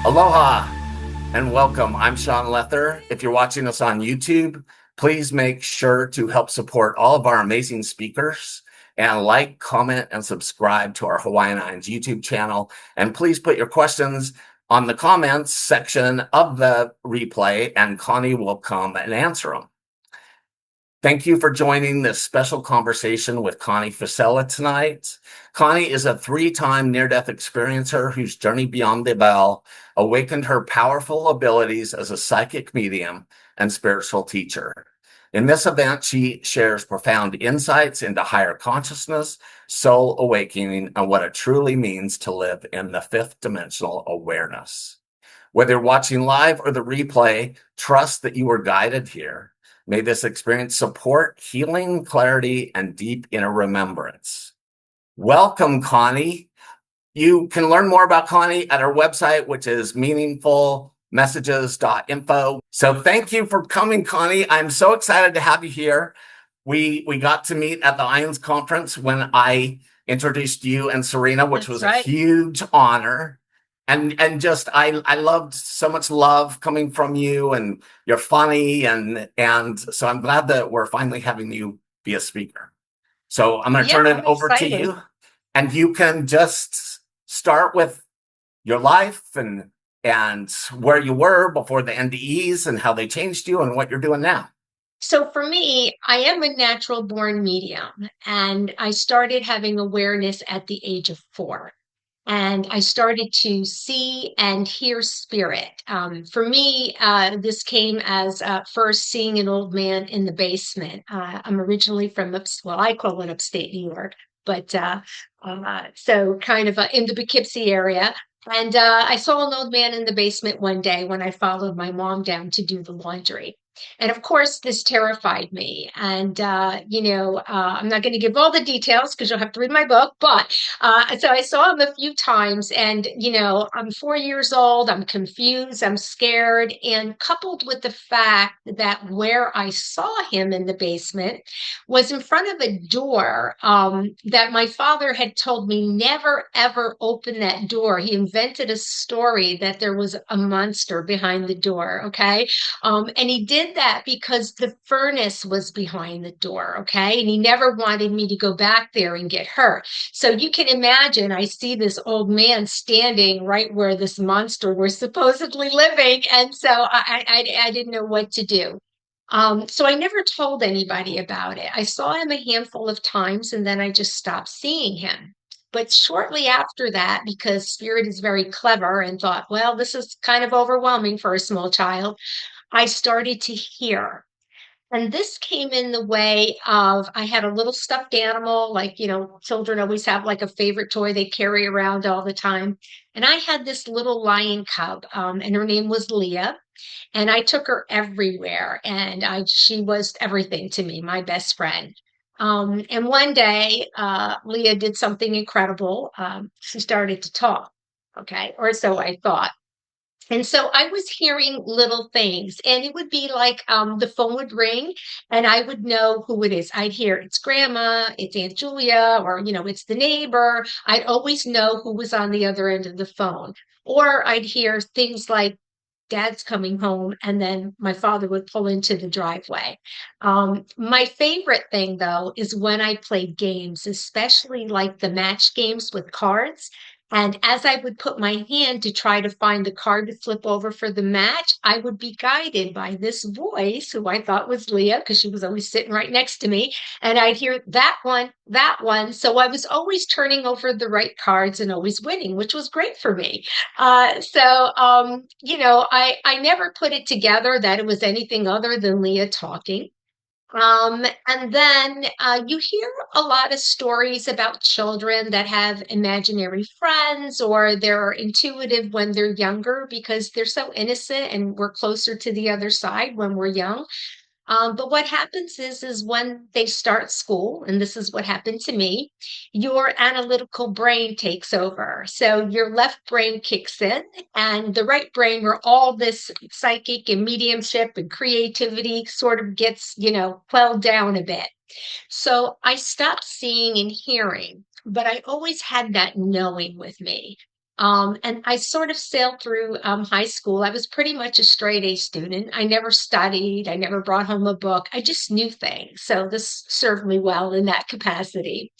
Aloha and welcome. I'm Sean Lether. If you're watching us on YouTube, please make sure to help support all of our amazing speakers and like, comment, and subscribe to our Hawaiian IANDS YouTube channel. And please put your questions on the comments section of the replay, and Connie will come and answer them. Thank you for joining this special conversation with Connie Fusella tonight. Connie is a 3-time near-death experiencer whose journey beyond the veil awakened her powerful abilities as a psychic medium and spiritual teacher. In this event, she shares profound insights into higher consciousness, soul awakening, and what it truly means to live in the fifth dimensional awareness. Whether you're watching live or the replay, trust that you were guided here. May this experience support healing, clarity, and deep inner remembrance. Welcome, Connie. You can learn more about Connie at our website, which is meaningfulmessages.info. So thank you for coming, Connie. I'm so excited to have you here. We got to meet at the IANDS conference when I introduced you and Serena, which was a huge honor. And just I loved so much love coming from you, and you're funny, and so I'm glad that we're finally having you be a speaker. So I'm going to turn it over to you, and you can just start with your life and where you were before the NDEs and how they changed you and what you're doing now. So for me, I am a natural born medium, and I started having awareness at the age of 4. And I started to see and hear spirit. For me, this came as first seeing an old man in the basement. I'm originally from, I call it upstate New York, but so kind of in the Poughkeepsie area. And I saw an old man in the basement one day when I followed my mom down to do the laundry. And of course, this terrified me. And, I'm not going to give all the details because you'll have to read my book. But so I saw him a few times. And, I'm 4 years old. I'm confused. I'm scared. And coupled with the fact that where I saw him in the basement was in front of a door that my father had told me never, ever open that door. He invented a story that there was a monster behind the door. Okay. And he did that because the furnace was behind the door, okay? And he never wanted me to go back there and get hurt. So you can imagine, I see this old man standing right where this monster was supposedly living. And so I didn't know what to do. So I never told anybody about it. I saw him a handful of times and then I just stopped seeing him. But shortly after that, because Spirit is very clever and thought, well, this is kind of overwhelming for a small child, I started to hear. And this came in the way of I had a little stuffed animal, like, children always have like a favorite toy they carry around all the time. And I had this little lion cub, and her name was Leah. And I took her everywhere. And she was everything to me, my best friend. And one day, Leah did something incredible. She started to talk. Okay. Or so I thought. And so I was hearing little things, and it would be like the phone would ring, and I would know who it is. I'd hear it's grandma, it's Aunt Julia, or, it's the neighbor. I'd always know who was on the other end of the phone. Or I'd hear things like, Dad's coming home, and then my father would pull into the driveway. My favorite thing, though, is when I played games, especially like the match games with cards. And as I would put my hand to try to find the card to flip over for the match, I would be guided by this voice who I thought was Leah because she was always sitting right next to me. And I'd hear that one, that one. So I was always turning over the right cards and always winning, which was great for me. I never put it together that it was anything other than Leah talking. And then you hear a lot of stories about children that have imaginary friends or they're intuitive when they're younger because they're so innocent and we're closer to the other side when we're young. But what happens is when they start school, and this is what happened to me, your analytical brain takes over. So your left brain kicks in, and the right brain, where all this psychic and mediumship and creativity sort of gets, quelled down a bit. So I stopped seeing and hearing, but I always had that knowing with me. And I sort of sailed through high school. I was pretty much a straight A student. I never studied. I never brought home a book. I just knew things. So this served me well in that capacity.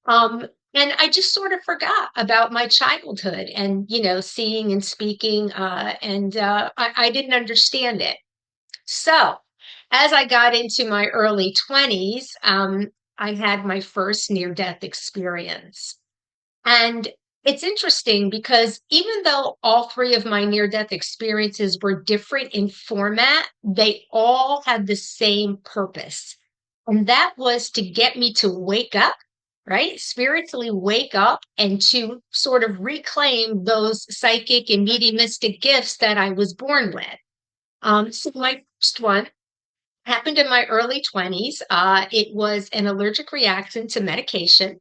Um, and I just sort of forgot about my childhood and, seeing and speaking, and I didn't understand it. So as I got into my early 20s, I had my first near death experience. And it's interesting because even though all three of my near death experiences were different in format, they all had the same purpose. And that was to get me to wake up, right? Spiritually wake up and to sort of reclaim those psychic and mediumistic gifts that I was born with. So my first one happened in my early 20s. It was an allergic reaction to medication.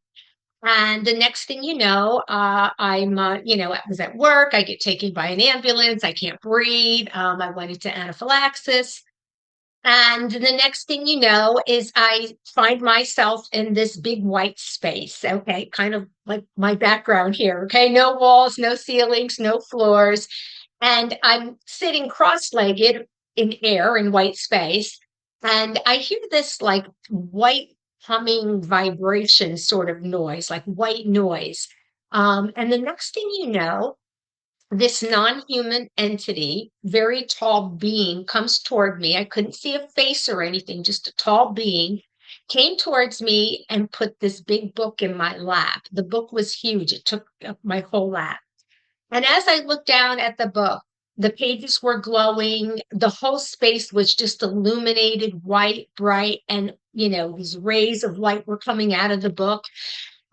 And the next thing you know, I was at work. I get taken by an ambulance. I can't breathe. I went into anaphylaxis. And the next thing you know is I find myself in this big white space. Okay. Kind of like my background here. Okay. No walls, no ceilings, no floors. And I'm sitting cross-legged in air in white space. And I hear this like white humming vibration sort of noise, like white noise. And the next thing you know, this non-human entity, very tall being, comes toward me. I couldn't see a face or anything, just a tall being, came towards me and put this big book in my lap. The book was huge. It took up my whole lap. And as I looked down at the book, the pages were glowing. The whole space was just illuminated white, bright, and these rays of light were coming out of the book.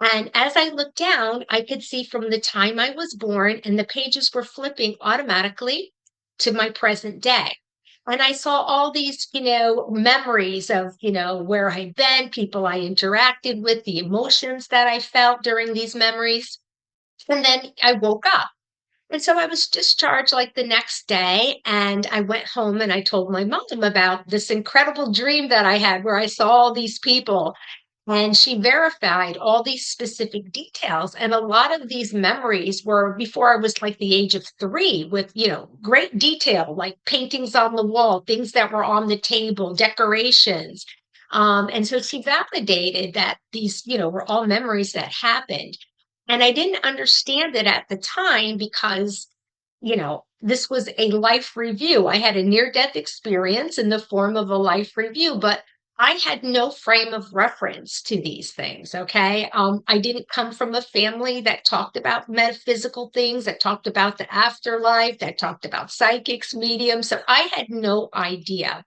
And as I looked down, I could see from the time I was born, and the pages were flipping automatically to my present day. And I saw all these, memories of, where I'd been, people I interacted with, the emotions that I felt during these memories. And then I woke up. And so I was discharged like the next day, and I went home and I told my mom about this incredible dream that I had where I saw all these people. And she verified all these specific details. And a lot of these memories were before I was like the age of 3 with, great detail, like paintings on the wall, things that were on the table, decorations. And so she validated that these, were all memories that happened. And I didn't understand it at the time because, this was a life review. I had a near death experience in the form of a life review, but I had no frame of reference to these things. Okay. I didn't come from a family that talked about metaphysical things, that talked about the afterlife, that talked about psychics, mediums. So I had no idea.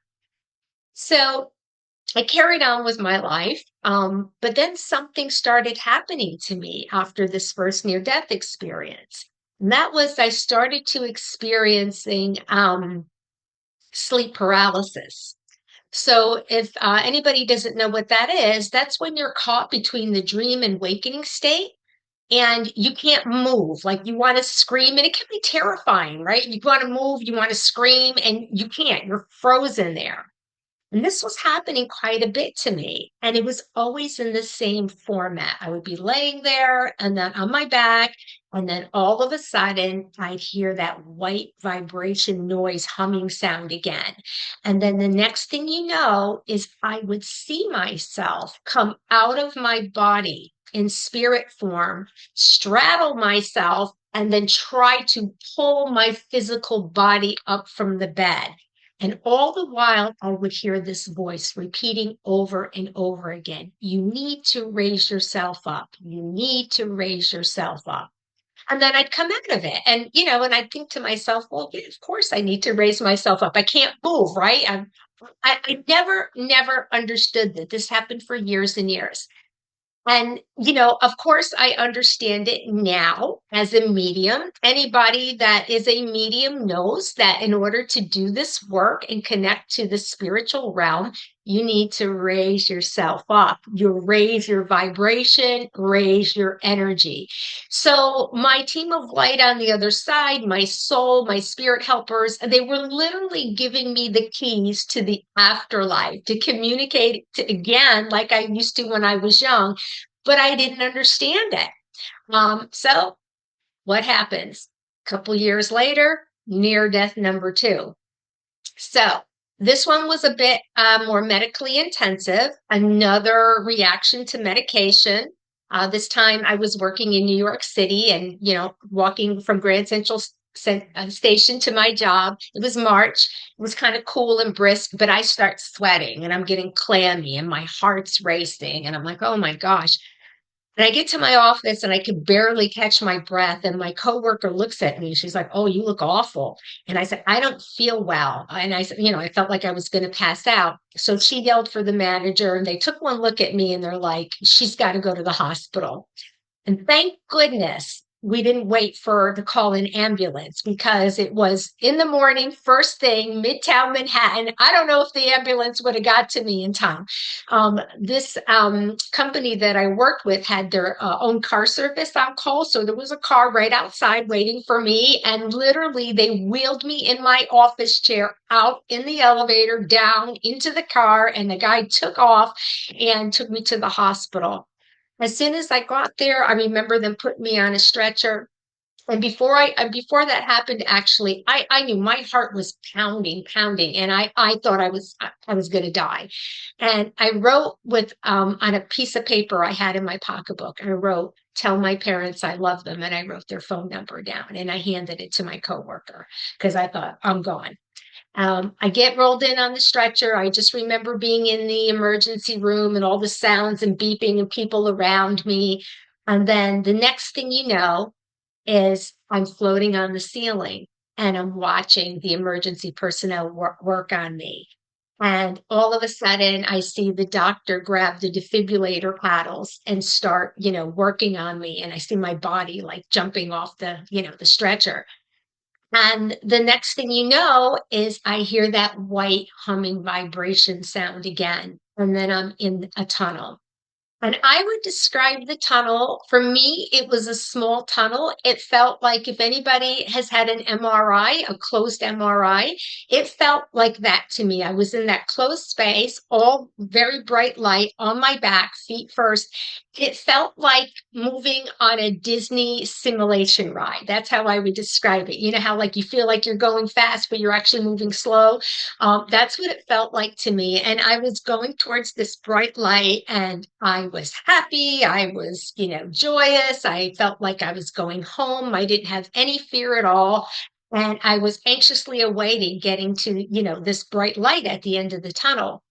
So I carried on with my life. But then something started happening to me after this first near death experience. And that was I started to experiencing sleep paralysis. So if anybody doesn't know what that is, that's when you're caught between the dream and wakening state and you can't move. Like you want to scream and it can be terrifying, right? You want to move, you want to scream and you can't. You're frozen there. And this was happening quite a bit to me. And it was always in the same format. I would be laying there and then on my back. And then all of a sudden, I'd hear that white vibration noise humming sound again. And then the next thing you know is I would see myself come out of my body in spirit form, straddle myself, and then try to pull my physical body up from the bed. And all the while, I would hear this voice repeating over and over again, you need to raise yourself up. You need to raise yourself up. And then I'd come out of it. And I'd think to myself, well, yeah, of course I need to raise myself up. I can't move, right? I never understood that this happened for years and years. And, of course, I understand it now as a medium. Anybody that is a medium knows that in order to do this work and connect to the spiritual realm, you need to raise yourself up. You raise your vibration, raise your energy. So my team of light on the other side, my soul, my spirit helpers, they were literally giving me the keys to the afterlife to communicate again, like I used to when I was young, but I didn't understand it. So what happens? A couple years later, near death number two. So this one was a bit more medically intensive, another reaction to medication. This time I was working in New York City and, walking from Grand Central Station to my job. It was March. It was kind of cool and brisk, but I start sweating and I'm getting clammy and my heart's racing. And I'm like, oh my gosh. And I get to my office and I could barely catch my breath. And my coworker looks at me. She's like, "Oh, you look awful." And I said, "I don't feel well." And I said, I felt like I was going to pass out. So she yelled for the manager and they took one look at me and they're like, "She's got to go to the hospital." And thank goodness we didn't wait for to call an ambulance because it was in the morning, first thing, Midtown Manhattan. I don't know if the ambulance would have got to me in time. This company that I worked with had their own car service on call. So there was a car right outside waiting for me. And literally, they wheeled me in my office chair out in the elevator, down into the car. And the guy took off and took me to the hospital. As soon as I got there, I remember them putting me on a stretcher. And before that happened, actually, I knew my heart was pounding, pounding, and I thought I was going to die. And I wrote with on a piece of paper I had in my pocketbook. I wrote, "Tell my parents I love them," and I wrote their phone number down, and I handed it to my coworker because I thought I'm gone. I get rolled in on the stretcher. I just remember being in the emergency room and all the sounds and beeping and people around me. And then the next thing you know is I'm floating on the ceiling and I'm watching the emergency personnel work on me. And all of a sudden, I see the doctor grab the defibrillator paddles and start, working on me. And I see my body like jumping off the stretcher. And the next thing you know is I hear that white humming vibration sound again. And then I'm in a tunnel. And I would describe the tunnel, for me, it was a small tunnel. It felt like if anybody has had an MRI, a closed MRI, it felt like that to me. I was in that closed space, all very bright light on my back, feet first. It felt like moving on a Disney simulation ride. That's how I would describe it. You know how like you feel like you're going fast, but you're actually moving slow. That's what it felt like to me. And I was going towards this bright light and I was happy. I was, joyous. I felt like I was going home. I didn't have any fear at all. And I was anxiously awaiting getting to, this bright light at the end of the tunnel.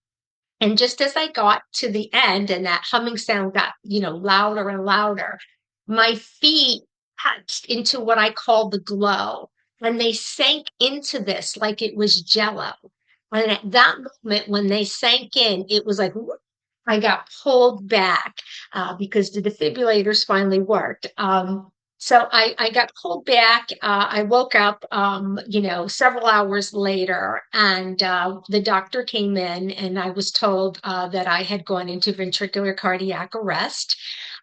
And just as I got to the end and that humming sound got, louder and louder, my feet touched into what I call the glow. And they sank into this like it was jello. And at that moment, when they sank in, it was like I got pulled back because the defibrillators finally worked. So I got pulled back. I woke up, several hours later, and the doctor came in, and I was told that I had gone into ventricular cardiac arrest.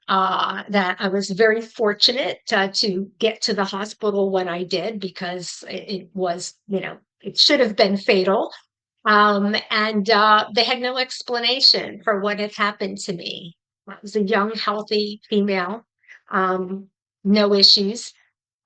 That I was very fortunate to get to the hospital when I did because it was, it should have been fatal. And they had no explanation for what had happened to me. I was a young, healthy female, no issues.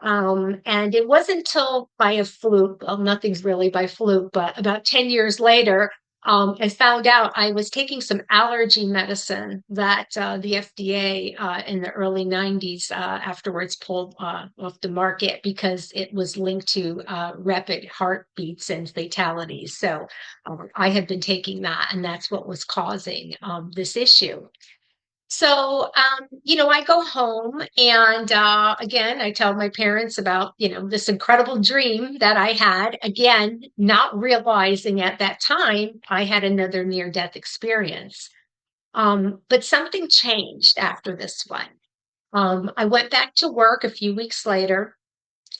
And it wasn't until by a fluke, well, nothing's really by fluke, but about 10 years later, I found out I was taking some allergy medicine that the FDA in the early 90s afterwards pulled off the market because it was linked to rapid heartbeats and fatalities. So I had been taking that, and that's what was causing this issue. So, I go home and again, I tell my parents about, this incredible dream that I had. Again, not realizing at that time I had another near death experience. But something changed after this one. I went back to work a few weeks later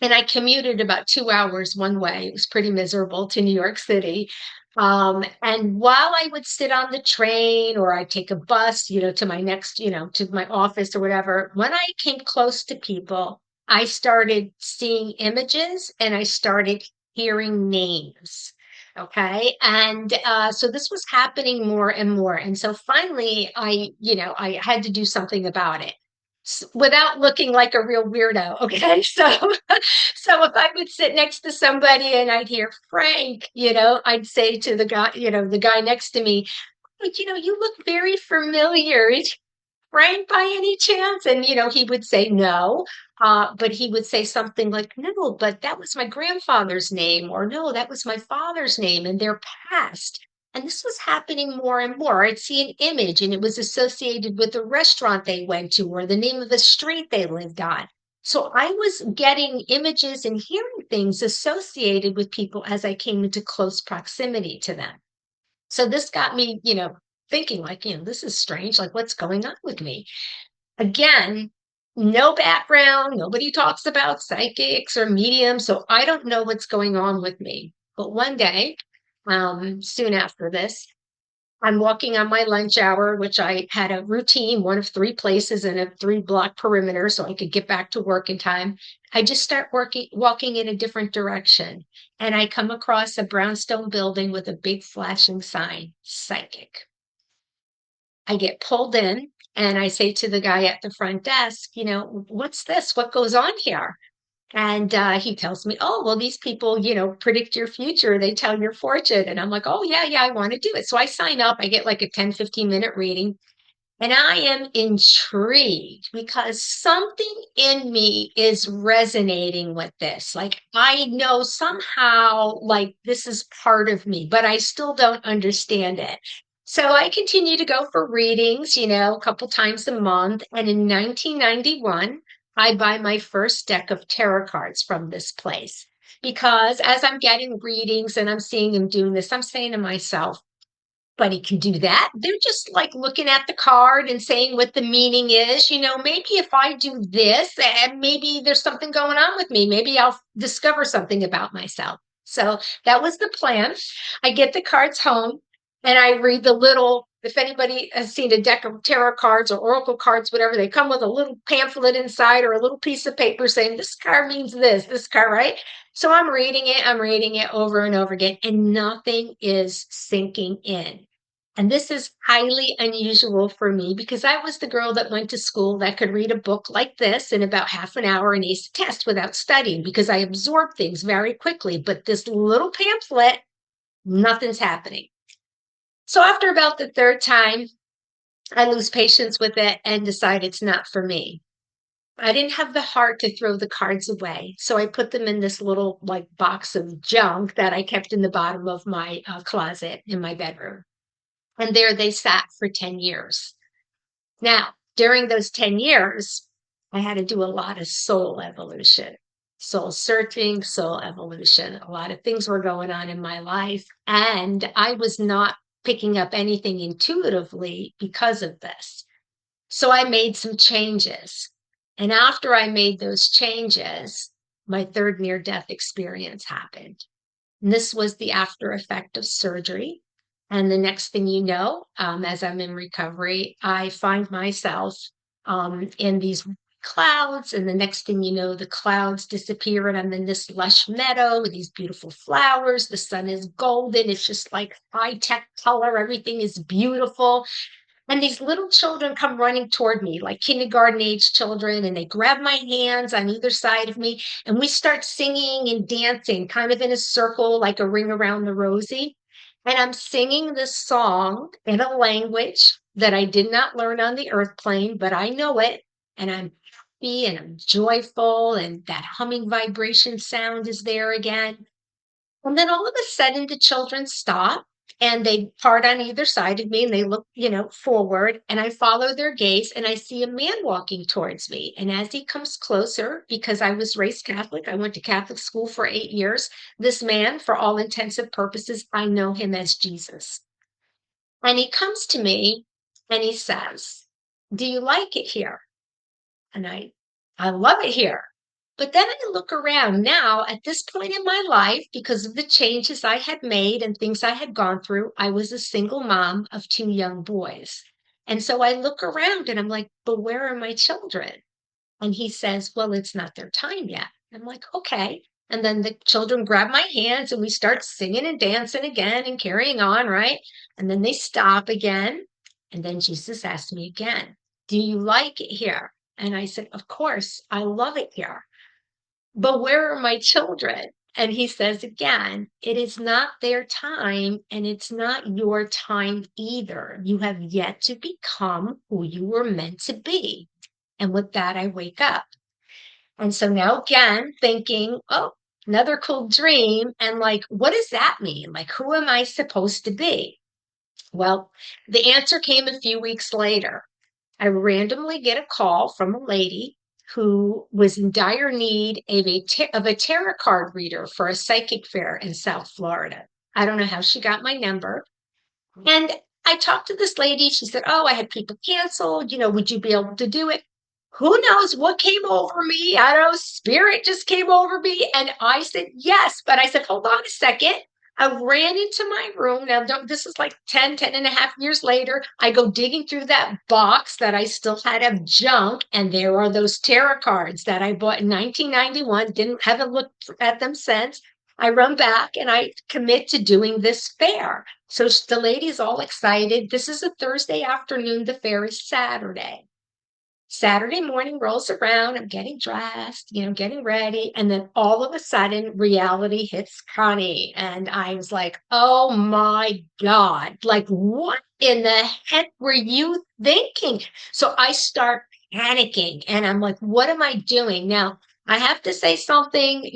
and I commuted about 2 hours one way. It was pretty miserable to New York City. And while I would sit on the train or I'd take a bus, to my next, to my office or whatever, when I came close to people, I started seeing images and I started hearing names. Okay. And so this was happening more and more. And so finally, I had to do something about it. without looking like a real weirdo. Okay. So if I would sit next to somebody and I'd hear Frank, I'd say to the guy, the guy next to me, like, you look very familiar. Is Frank by any chance? And, he would say no. But he would say something like, no, but that was my grandfather's name, or no, that was my father's name, and they're passed. And this was happening more and more. I'd see an image and it was associated with the restaurant they went to or the name of the street they lived on. So I was getting images and hearing things associated with people as I came into close proximity to them. So this got me, thinking like, this is strange. Like, what's going on with me? Again, no background. Nobody talks about psychics or mediums. So I don't know what's going on with me. But one day, soon after this, I'm walking on my lunch hour, which I had a routine, one of three places in a 3-block perimeter so I could get back to work in time. I just start walking in a different direction. And I come across a brownstone building with a big flashing sign, psychic. I get pulled in and I say to the guy at the front desk, what's this? What goes on here? And he tells me, oh, well, these people, predict your future. They tell your fortune. And I'm like, oh, yeah, yeah, I want to do it. So I sign up. I get like a 10, 15-minute reading. And I am intrigued because something in me is resonating with this. Like, I know somehow, like, this is part of me, but I still don't understand it. So I continue to go for readings, a couple times a month. And in 1991, I buy my first deck of tarot cards from this place because as I'm getting readings and I'm seeing them doing this, I'm saying to myself, anybody can do that. They're just like looking at the card and saying what the meaning is. Maybe if I do this, and maybe there's something going on with me. Maybe I'll discover something about myself. So that was the plan. I get the cards home and I read the little, if anybody has seen a deck of tarot cards or oracle cards, whatever, they come with a little pamphlet inside or a little piece of paper saying this card means this card, right? So I'm reading it over and over again, and nothing is sinking in. And this is highly unusual for me because I was the girl that went to school that could read a book like this in about half an hour and ace a test without studying because I absorb things very quickly. But this little pamphlet, nothing's happening. So after about the third time, I lose patience with it and decide it's not for me. I didn't have the heart to throw the cards away. So I put them in this little like box of junk that I kept in the bottom of my closet in my bedroom. And there they sat for 10 years. Now, during those 10 years, I had to do a lot of soul evolution, soul searching, soul evolution. A lot of things were going on in my life, and I was not picking up anything intuitively because of this. So I made some changes. And after I made those changes, my third near death experience happened. And this was the after effect of surgery. And the next thing you know, as I'm in recovery, I find myself in these clouds. And the next thing you know, the clouds disappear and I'm in this lush meadow with these beautiful flowers. The sun is golden. It's just like high tech color. Everything is beautiful. And these little children come running toward me, like kindergarten age children, and they grab my hands on either side of me. And we start singing and dancing kind of in a circle, like a ring around the rosy. And I'm singing this song in a language that I did not learn on the earth plane, but I know it. And I'm happy and I'm joyful. And that humming vibration sound is there again. And then all of a sudden, the children stop and they part on either side of me and they look, forward. And I follow their gaze and I see a man walking towards me. And as he comes closer, because I was raised Catholic, I went to Catholic school for 8 years. This man, for all intensive purposes, I know him as Jesus. And he comes to me and he says, do you like it here? And I love it here. But then I look around now at this point in my life, because of the changes I had made and things I had gone through, I was a single mom of 2 young boys. And so I look around and I'm like, but where are my children? And he says, well, it's not their time yet. I'm like, okay. And then the children grab my hands and we start singing and dancing again and carrying on, right? And then they stop again. And then Jesus asked me again, do you like it here? And I said, of course, I love it here. But where are my children? And he says again, it is not their time and it's not your time either. You have yet to become who you were meant to be. And with that, I wake up. And so now again, thinking, oh, another cool dream. And like, what does that mean? Like, who am I supposed to be? Well, the answer came a few weeks later. I randomly get a call from a lady who was in dire need of a tarot card reader for a psychic fair in South Florida. I don't know how she got my number. And I talked to this lady. She said, oh, I had people canceled. Would you be able to do it? Who knows what came over me? I don't know. Spirit just came over me. And I said, yes. But I said, hold on a second. I ran into my room. Now, this is like 10 and a half years later. I go digging through that box that I still had of junk. And there are those tarot cards that I bought in 1991. Haven't looked at them since. I run back and I commit to doing this fair. So the lady's all excited. This is a Thursday afternoon. The fair is Saturday. Saturday morning rolls around. I'm getting dressed, getting ready. And then all of a sudden, reality hits Connie. And I was like, oh my God, like, what in the heck were you thinking? So I start panicking and I'm like, what am I doing? Now, I have to say something,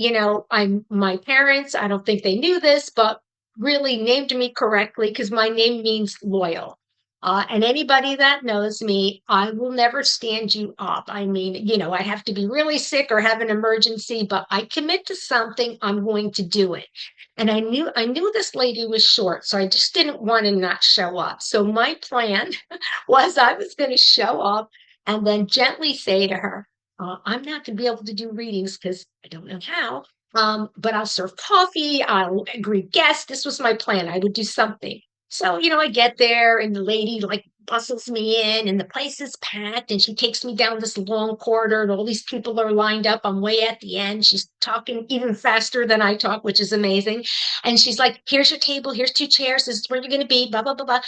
my parents, I don't think they knew this, but really named me correctly because my name means loyal. And anybody that knows me, I will never stand you up. I mean, I have to be really sick or have an emergency, but I commit to something, I'm going to do it. And I knew this lady was short, so I just didn't want to not show up. So my plan was I was going to show up and then gently say to her, I'm not going to be able to do readings because I don't know how. But I'll serve coffee, I'll greet guests. This was my plan. I would do something. So, I get there and the lady like bustles me in and the place is packed and she takes me down this long corridor and all these people are lined up. I'm way at the end. She's talking even faster than I talk, which is amazing. And she's like, here's your table. Here's 2 chairs. This is where you're going to be, blah, blah, blah, blah.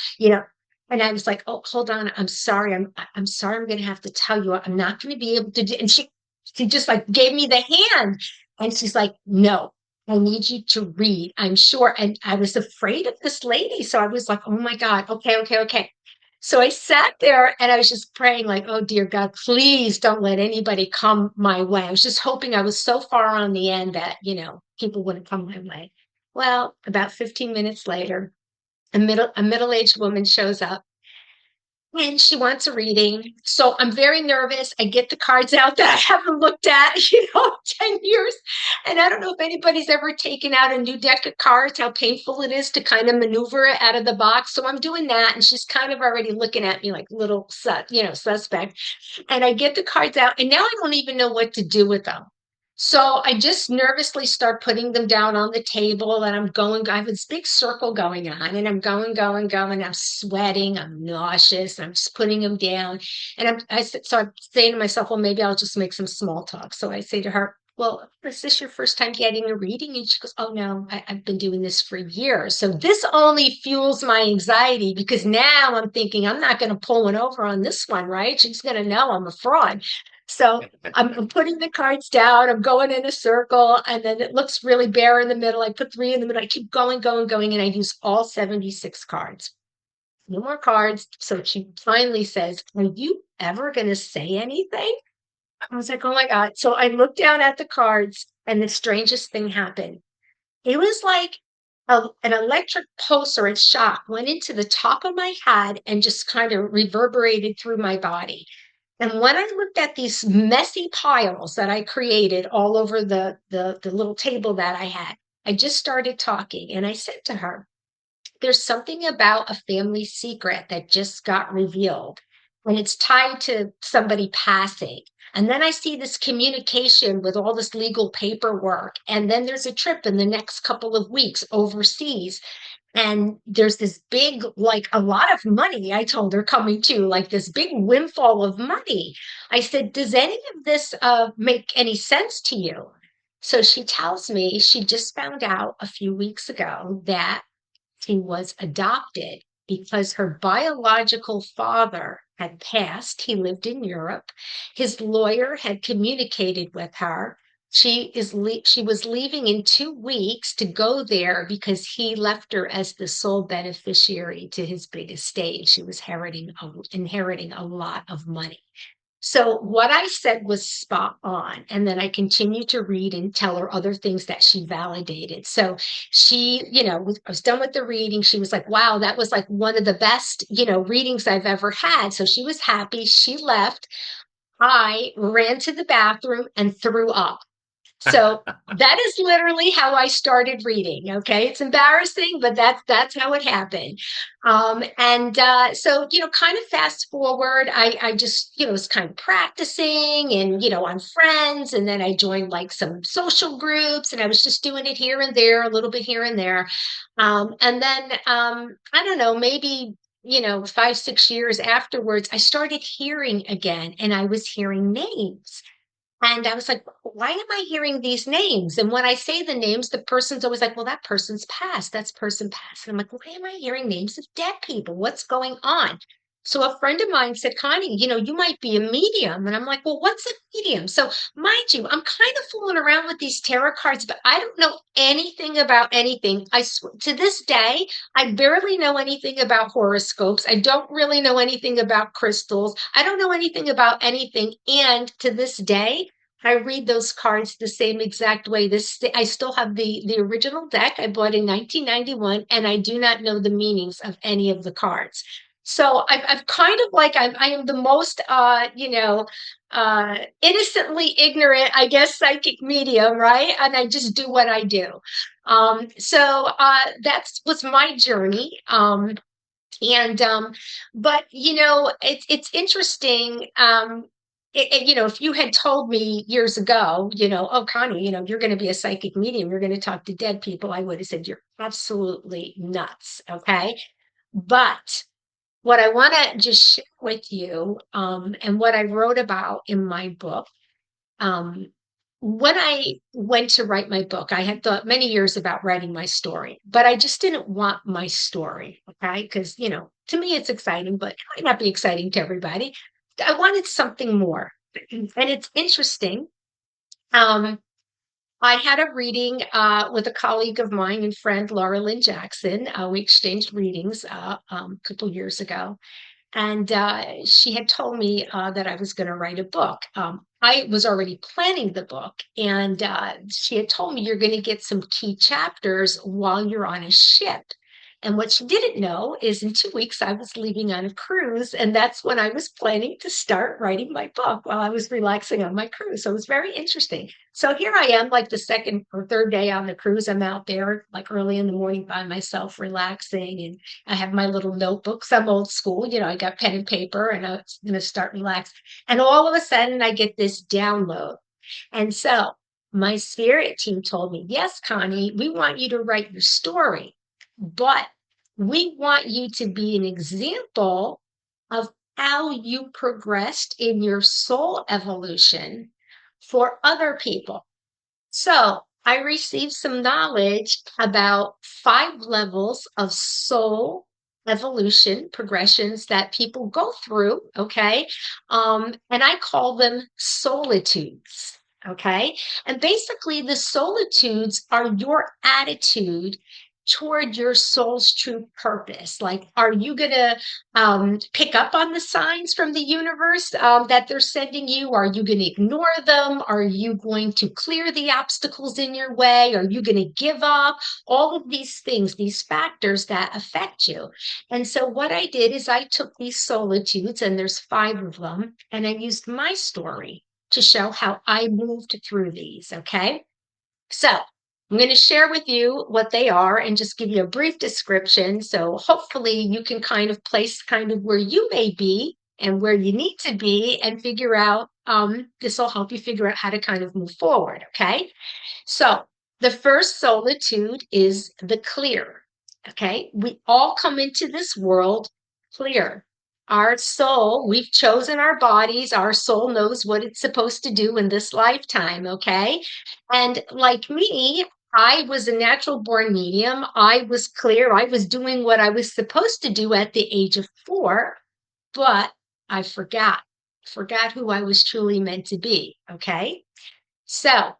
And I was like, oh, hold on. I'm sorry. I'm sorry. I'm going to have to tell you, I'm not going to be able to do. And she just like gave me the hand and she's like, no, I need you to read, I'm sure. And I was afraid of this lady. So I was like, oh my God, okay, okay, okay. So I sat there and I was just praying, like, oh dear God, please don't let anybody come my way. I was just hoping I was so far on the end that, people wouldn't come my way. Well, about 15 minutes later, a middle-aged woman shows up and she wants a reading. So I'm very nervous. I get the cards out that I haven't looked at, 10 years. And I don't know if anybody's ever taken out a new deck of cards, how painful it is to kind of maneuver it out of the box. So I'm doing that. And she's kind of already looking at me like little, suspect. And I get the cards out and now I don't even know what to do with them. So I just nervously start putting them down on the table and I have this big circle going on and I'm going. I'm sweating. I'm nauseous. I'm just putting them down. And so I'm saying to myself, well, maybe I'll just make some small talk. So I say to her, well, is this your first time getting a reading? And she goes, oh no, I've been doing this for years. So this only fuels my anxiety because now I'm thinking I'm not going to pull one over on this one, right? She's going to know I'm a fraud. So I'm putting the cards down. I'm going in a circle, and then it looks really bare in the middle. I put 3 in the middle. I keep going, and I use all 76 cards. No more cards. So she finally says, are you ever going to say anything? I was like, oh my God. So I looked down at the cards, and the strangest thing happened. It was like an electric pulse or a shock went into the top of my head and just kind of reverberated through my body. And when I looked at these messy piles that I created all over the little table that I had, I just started talking and I said to her, there's something about a family secret that just got revealed and it's tied to somebody passing. And then I see this communication with all this legal paperwork. And then there's a trip in the next couple of weeks overseas. And there's this big, like a lot of money, I told her coming to, like this big windfall of money. I said, does any of this make any sense to you? So she tells me she just found out a few weeks ago that she was adopted because her biological father had passed. He lived in Europe. His lawyer had communicated with her. She was leaving in 2 weeks to go there because he left her as the sole beneficiary to his big estate. She was inheriting a lot of money. So what I said was spot on. And then I continued to read and tell her other things that she validated. So she, I was done with the reading. She was like, wow, that was like one of the best, readings I've ever had. So she was happy. She left. I ran to the bathroom and threw up. So that is literally how I started reading. Okay, it's embarrassing, but that's how it happened. So kind of fast forward, I just was kind of practicing, and on friends, and then I joined like some social groups, and I was just doing it here and there, a little bit here and there, and then I don't know, maybe 5, 6 years afterwards, I started hearing again, and I was hearing names. And I was like, why am I hearing these names? And when I say the names, the person's always like, well, that person's passed. That's person passed. And I'm like, why am I hearing names of dead people? What's going on? So a friend of mine said, Connie, you might be a medium. And I'm like, well, what's a medium? So mind you, I'm kind of fooling around with these tarot cards, but I don't know anything about anything. To this day, I barely know anything about horoscopes. I don't really know anything about crystals. I don't know anything about anything. And to this day, I read those cards the same exact way. I still have the original deck I bought in 1991, and I do not know the meanings of any of the cards. So I've kind of like I am the most innocently ignorant, I guess, psychic medium, right? And I just do what I do. That was my journey. And but it's interesting. If you had told me years ago, oh, Connie, you're going to be a psychic medium, you're going to talk to dead people, I would have said you're absolutely nuts. Okay. But what I want to just share with you, and what I wrote about in my book, um, when I went to write my book, I had thought many years about writing my story, but I just didn't want my story. Okay. Because, to me, it's exciting, but it might not be exciting to everybody. I wanted something more. And it's interesting. Um, I had a reading with a colleague of mine and friend, Laura Lynn Jackson. We exchanged readings a couple years ago. And she had told me that I was going to write a book. I was already planning the book, and she had told me you're going to get some key chapters while you're on a ship. And what she didn't know is in 2 weeks, I was leaving on a cruise, and that's when I was planning to start writing my book while I was relaxing on my cruise. So it was very interesting. So here I am, like the second or third day on the cruise. I'm out there like early in the morning by myself, relaxing, and I have my little notebooks. I'm old school, I got pen and paper, and I'm going to start relax. And all of a sudden, I get this download. And so my spirit team told me, yes, Connie, we want you to write your story, but we want you to be an example of how you progressed in your soul evolution for other people. So I received some knowledge about 5 levels of soul evolution progressions that people go through. Okay. And I call them solitudes. Okay. And basically, the solitudes are your attitude toward your soul's true purpose. Like, are you going to pick up on the signs from the universe that they're sending you? Are you going to ignore them? Are you going to clear the obstacles in your way? Are you going to give up? All of these things, these factors that affect you. And so what I did is I took these solitudes, and there's 5 of them, and I used my story to show how I moved through these. Okay. So I'm going to share with you what they are and just give you a brief description. So hopefully you can kind of place kind of where you may be and where you need to be and figure out, this will help you figure out how to kind of move forward. Okay. So the first solitude is the clear. Okay. We all come into this world clear. Our soul, we've chosen our bodies. Our soul knows what it's supposed to do in this lifetime. Okay. And like me, I was a natural born medium. I was clear. I was doing what I was supposed to do at the age of 4, but I forgot who I was truly meant to be. Okay. So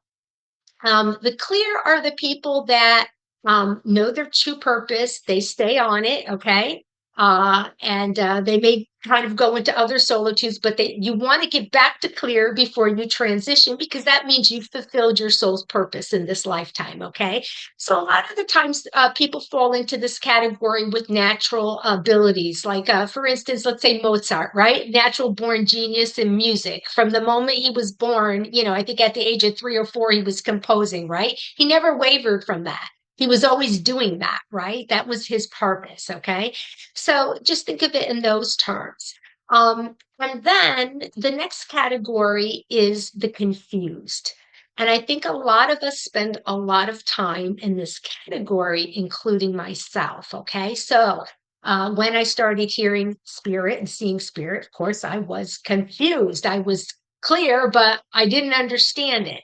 the clear are the people that know their true purpose. They stay on it, okay? And they may kind of go into other solitudes, but you want to get back to clear before you transition because that means you've fulfilled your soul's purpose in this lifetime, okay? So a lot of the times people fall into this category with natural abilities. Like, for instance, let's say Mozart, right? Natural born genius in music. From the moment he was born, I think at the age of 3 or 4, he was composing, right? He never wavered from that. He was always doing that, right? That was his purpose, okay? So just think of it in those terms. And then the next category is the confused. And I think a lot of us spend a lot of time in this category, including myself. Okay. So when I started hearing spirit and seeing spirit, of course, I was confused. I was clear, but I didn't understand it.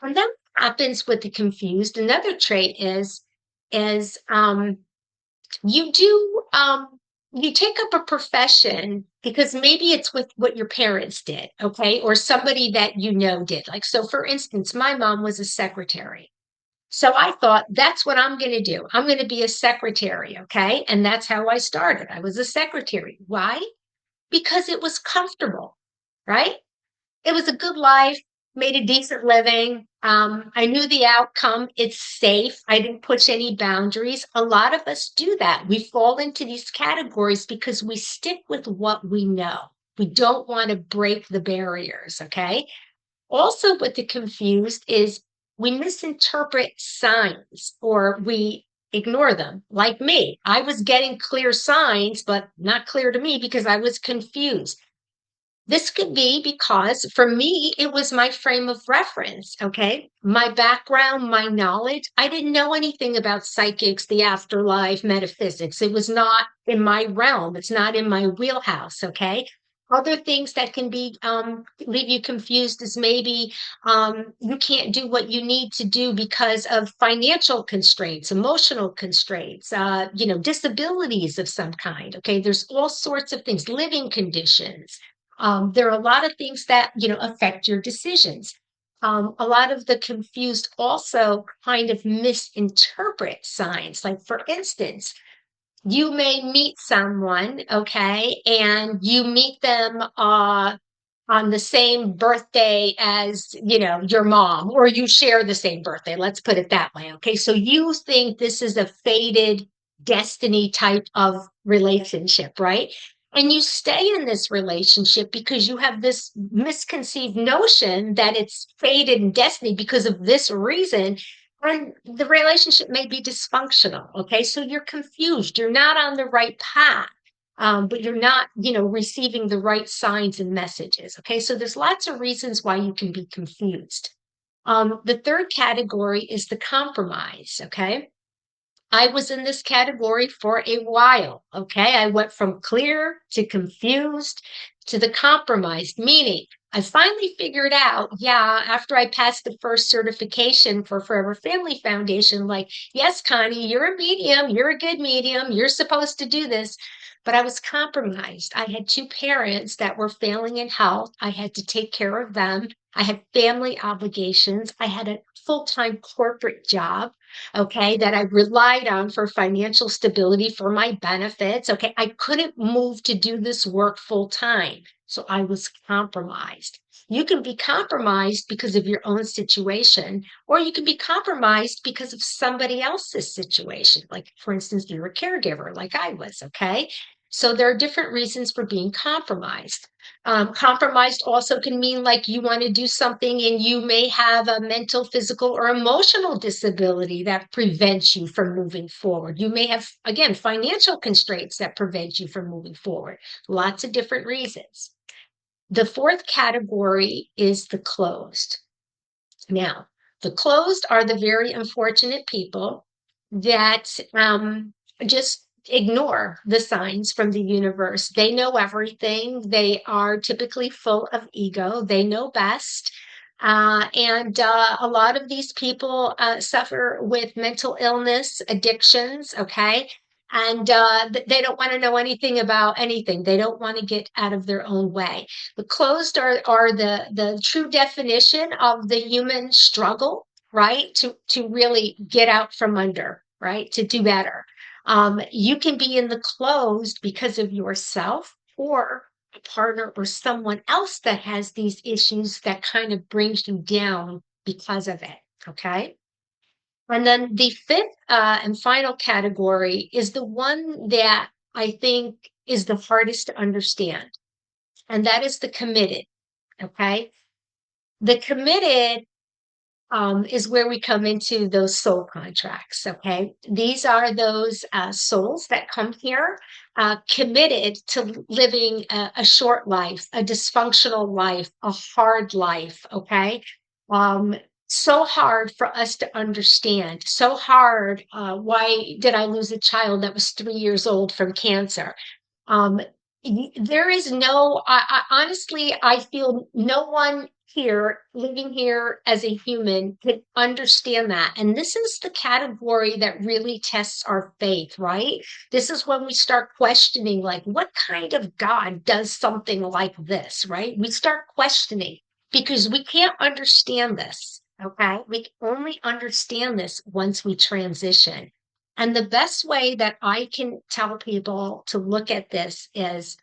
And then what happens with the confused, another trait is you do you take up a profession because maybe it's with what your parents did, okay, or somebody that did. Like, so for instance, my mom was a secretary, so I thought that's what I'm going to do. I'm going to be a secretary, okay? And that's how I started. I was a secretary. Why? Because it was comfortable, right? It was a good life, made a decent living. I knew the outcome. It's safe. I didn't push any boundaries. A lot of us do that. We fall into these categories because we stick with what we know. We don't want to break the barriers. Okay. Also, what the confused is we misinterpret signs or we ignore them. Like me, I was getting clear signs, but not clear to me because I was confused. This could be because for me, it was my frame of reference. Okay. My background, my knowledge. I didn't know anything about psychics, the afterlife, metaphysics. It was not in my realm. It's not in my wheelhouse. Okay. Other things that can be leave you confused is maybe you can't do what you need to do because of financial constraints, emotional constraints, disabilities of some kind. Okay, there's all sorts of things, living conditions. There are a lot of things that affect your decisions. A lot of the confused also kind of misinterpret signs. Like, for instance, you may meet someone, okay, and you meet them on the same birthday as your mom, or you share the same birthday. Let's put it that way, okay. So you think this is a fated destiny type of relationship, right? And you stay in this relationship because you have this misconceived notion that it's fated and destiny because of this reason, and the relationship may be dysfunctional. Okay. So you're confused. You're not on the right path. But you're not, receiving the right signs and messages. Okay. So there's lots of reasons why you can be confused. The third category is the compromise. Okay. I was in this category for a while. Okay. I went from clear to confused to the compromised, meaning I finally figured out, yeah, after I passed the first certification for Forever Family Foundation, like, yes, Connie, you're a medium, you're a good medium, you're supposed to do this. But I was compromised. I had 2 parents that were failing in health. I had to take care of them. I had family obligations. I had a full-time corporate job, okay, that I relied on for financial stability for my benefits. Okay, I couldn't move to do this work full time. So I was compromised. You can be compromised because of your own situation, or you can be compromised because of somebody else's situation. Like, for instance, you're a caregiver, like I was, okay? So there are different reasons for being compromised. Compromised also can mean like you want to do something and you may have a mental, physical, or emotional disability that prevents you from moving forward. You may have, again, financial constraints that prevent you from moving forward. Lots of different reasons. The fourth category is the closed. Now, the closed are the very unfortunate people that just ignore the signs from the universe. They know everything. They are typically full of ego. They know best. And a lot of these people suffer with mental illness, addictions, okay? And they don't want to know anything about anything. They don't want to get out of their own way. The closed are the true definition of the human struggle, right? To really get out from under, right? To do better. You can be in the closed because of yourself or a partner or someone else that has these issues that kind of brings you down because of it. Okay. And then the fifth and final category is the one that I think is the hardest to understand, and that is the committed. Okay. The committed is where we come into those soul contracts. Okay. These are those souls that come here committed to living a short life, a dysfunctional life, a hard life. Okay. Um, so hard for us to understand. So hard. Why did I lose a child that was 3 years old from cancer? Um, there is no, honestly, I feel no one here, living here as a human, could understand that. And this is the category that really tests our faith, right? This is when we start questioning, like, what kind of God does something like this, right? We start questioning because we can't understand this. Okay. We can only understand this once we transition. And the best way that I can tell people to look at this is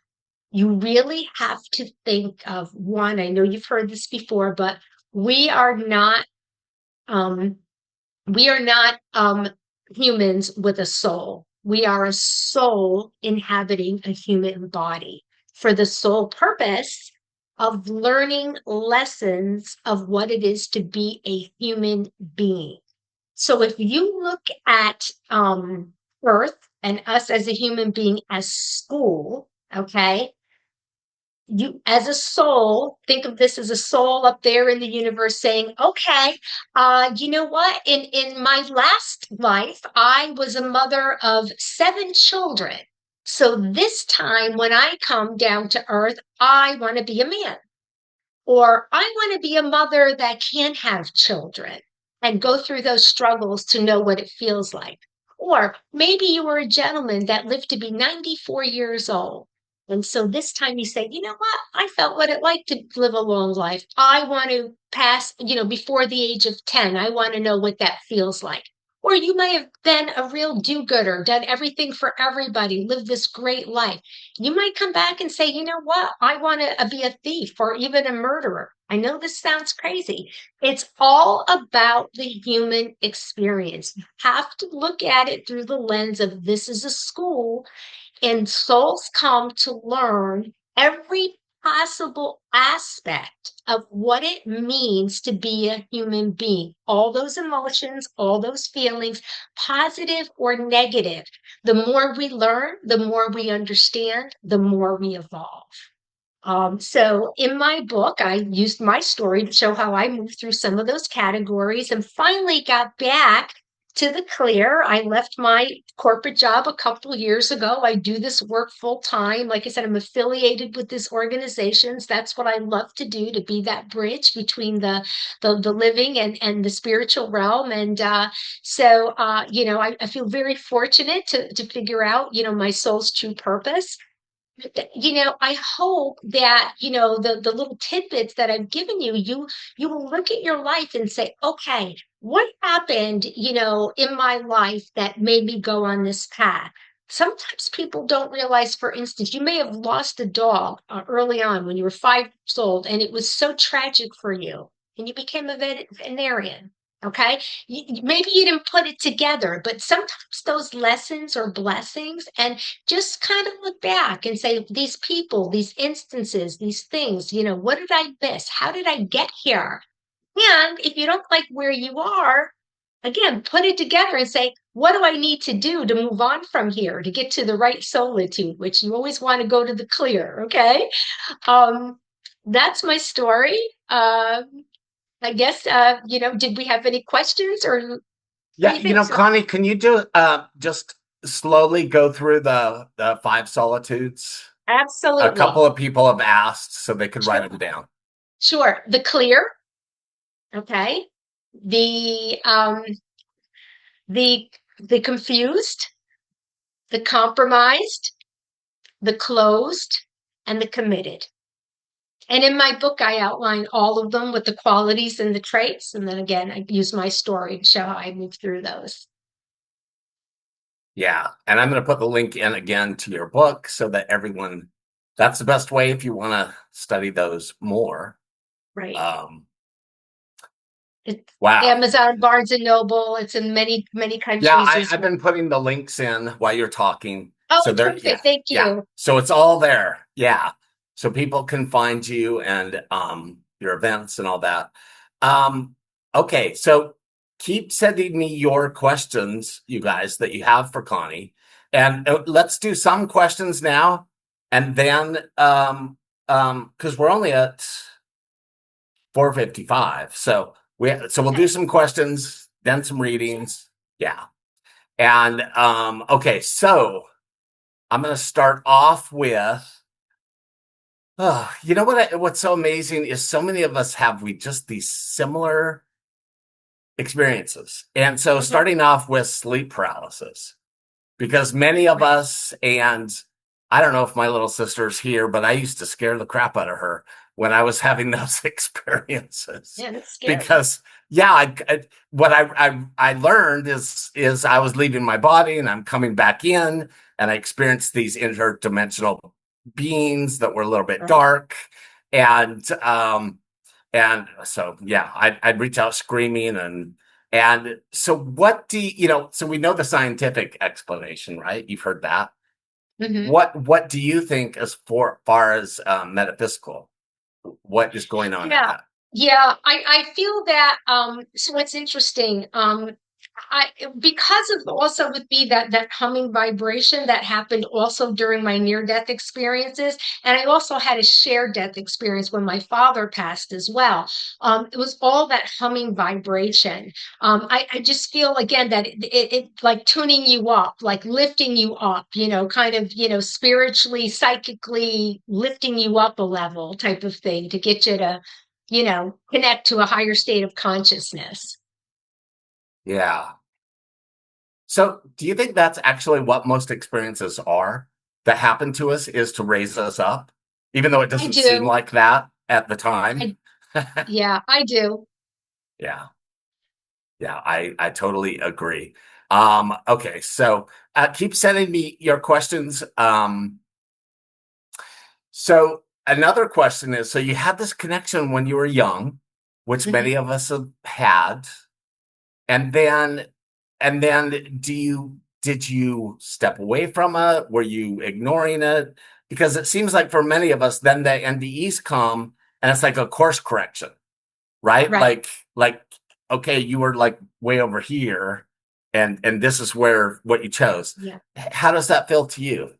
you really have to think of one. I know you've heard this before, but we are not um, humans with a soul. We are a soul inhabiting a human body for the sole purpose of learning lessons of what it is to be a human being. So if you look at Earth and us as a human being as school, okay, you as a soul, think of this as a soul up there in the universe saying, okay, you know what? In my last life, I was a mother of 7 children. So this time when I come down to Earth, I want to be a man. Or I want to be a mother that can have children and go through those struggles to know what it feels like. Or maybe you were a gentleman that lived to be 94 years old. And so this time you say, you know what? I felt what it like to live a long life. I want to pass, before the age of 10. I want to know what that feels like. Or you may have been a real do gooder, done everything for everybody, lived this great life. You might come back and say, you know what? I want to be a thief or even a murderer. I know this sounds crazy. It's all about the human experience. You have to look at it through the lens of this is a school, and souls come to learn every possible aspect of what it means to be a human being. All those emotions, all those feelings, positive or negative. The more we learn, the more we understand, the more we evolve. So in my book, I used my story to show how I moved through some of those categories and finally got back to the clear. I left my corporate job a couple years ago. I do this work full time. Like I said, I'm affiliated with these organizations. That's what I love to do, to be that bridge between the living and the spiritual realm. And I feel very fortunate to figure out, my soul's true purpose. I hope that, the little tidbits that I've given you, you will look at your life and say, okay, what happened, in my life that made me go on this path? Sometimes people don't realize, for instance, you may have lost a dog early on when you were 5 years old, and it was so tragic for you, and you became a veterinarian. Okay. Maybe you didn't put it together, but sometimes those lessons are blessings. And just kind of look back and say, these people, these instances, these things, what did I miss? How did I get here? And if you don't like where you are, again, put it together and say, what do I need to do to move on from here to get to the right solitude, which you always want to go to the clear. Okay. Um, that's my story. I guess, did we have any questions or what do Yeah, you think, sir? Connie, can you just slowly go through the five solitudes? A Absolutely. couple of people have asked, so they could write Sure. them down. Sure. The clear, Okay. The the the confused, the compromised, the closed, and the committed. And in my book, I outline all of them with the qualities and the traits. And then again, I use my story to show how I move through those. Yeah. And I'm going to put the link in again to your book so that everyone, that's the best way if you want to study those more. Right. Um, It's wow. Amazon, Barnes and Noble. It's in many, many Yeah, countries as I've well. been putting the links in while you're talking. So Oh, there, yeah, perfect. Thank yeah. you. So it's all there. Yeah. So people can find you and your events and all that. Um, okay, so keep sending me your questions, you guys, that you have for Connie. And let's do some questions now. And then because we're only at 4:55. So we'll do Okay. some questions, then some readings. Yeah. And okay, so I'm going to start off with, you know what's so amazing is so many of us have we just these similar experiences. And so Mhm. starting off with sleep paralysis, because many of Right. us, and I don't know if my little sister's here, but I used to scare the crap out of her when I was having those experiences. Yeah, that's scary. Because yeah, what I learned is I was leaving my body and I'm coming back in, and I experienced these interdimensional beings that were a little bit Right. dark, and so yeah, I'd reach out screaming and so what do you know? So we know the scientific explanation, right? You've heard that. Hmm. What do you think as far as metaphysical? What is going on in Yeah. that? Yeah. I feel that so what's interesting, I because of also with me that humming vibration that happened also during my near death experiences, and I also had a shared death experience when my father passed as well. It was all that humming vibration. I just feel again that it like tuning you up, like lifting you up, kind of, spiritually, psychically lifting you up a level type of thing to get you to, connect to a higher state of consciousness. Yeah. So do you think that's actually what most experiences are that happen to us is to raise us up, even though it I doesn't seem do. like that at the time? I Yeah, I do. Yeah. Yeah, I totally agree. Okay, so keep sending me your questions. So another question is, so you had this connection when you were young, which Mhm. many of us have had, and then did you step away from it? Were you ignoring it? Because it seems like for many of us, then the NDEs come and it's like a course correction, right? Right. Like okay, you were like way over here, and this is where what you chose. Yeah. How does that feel to you?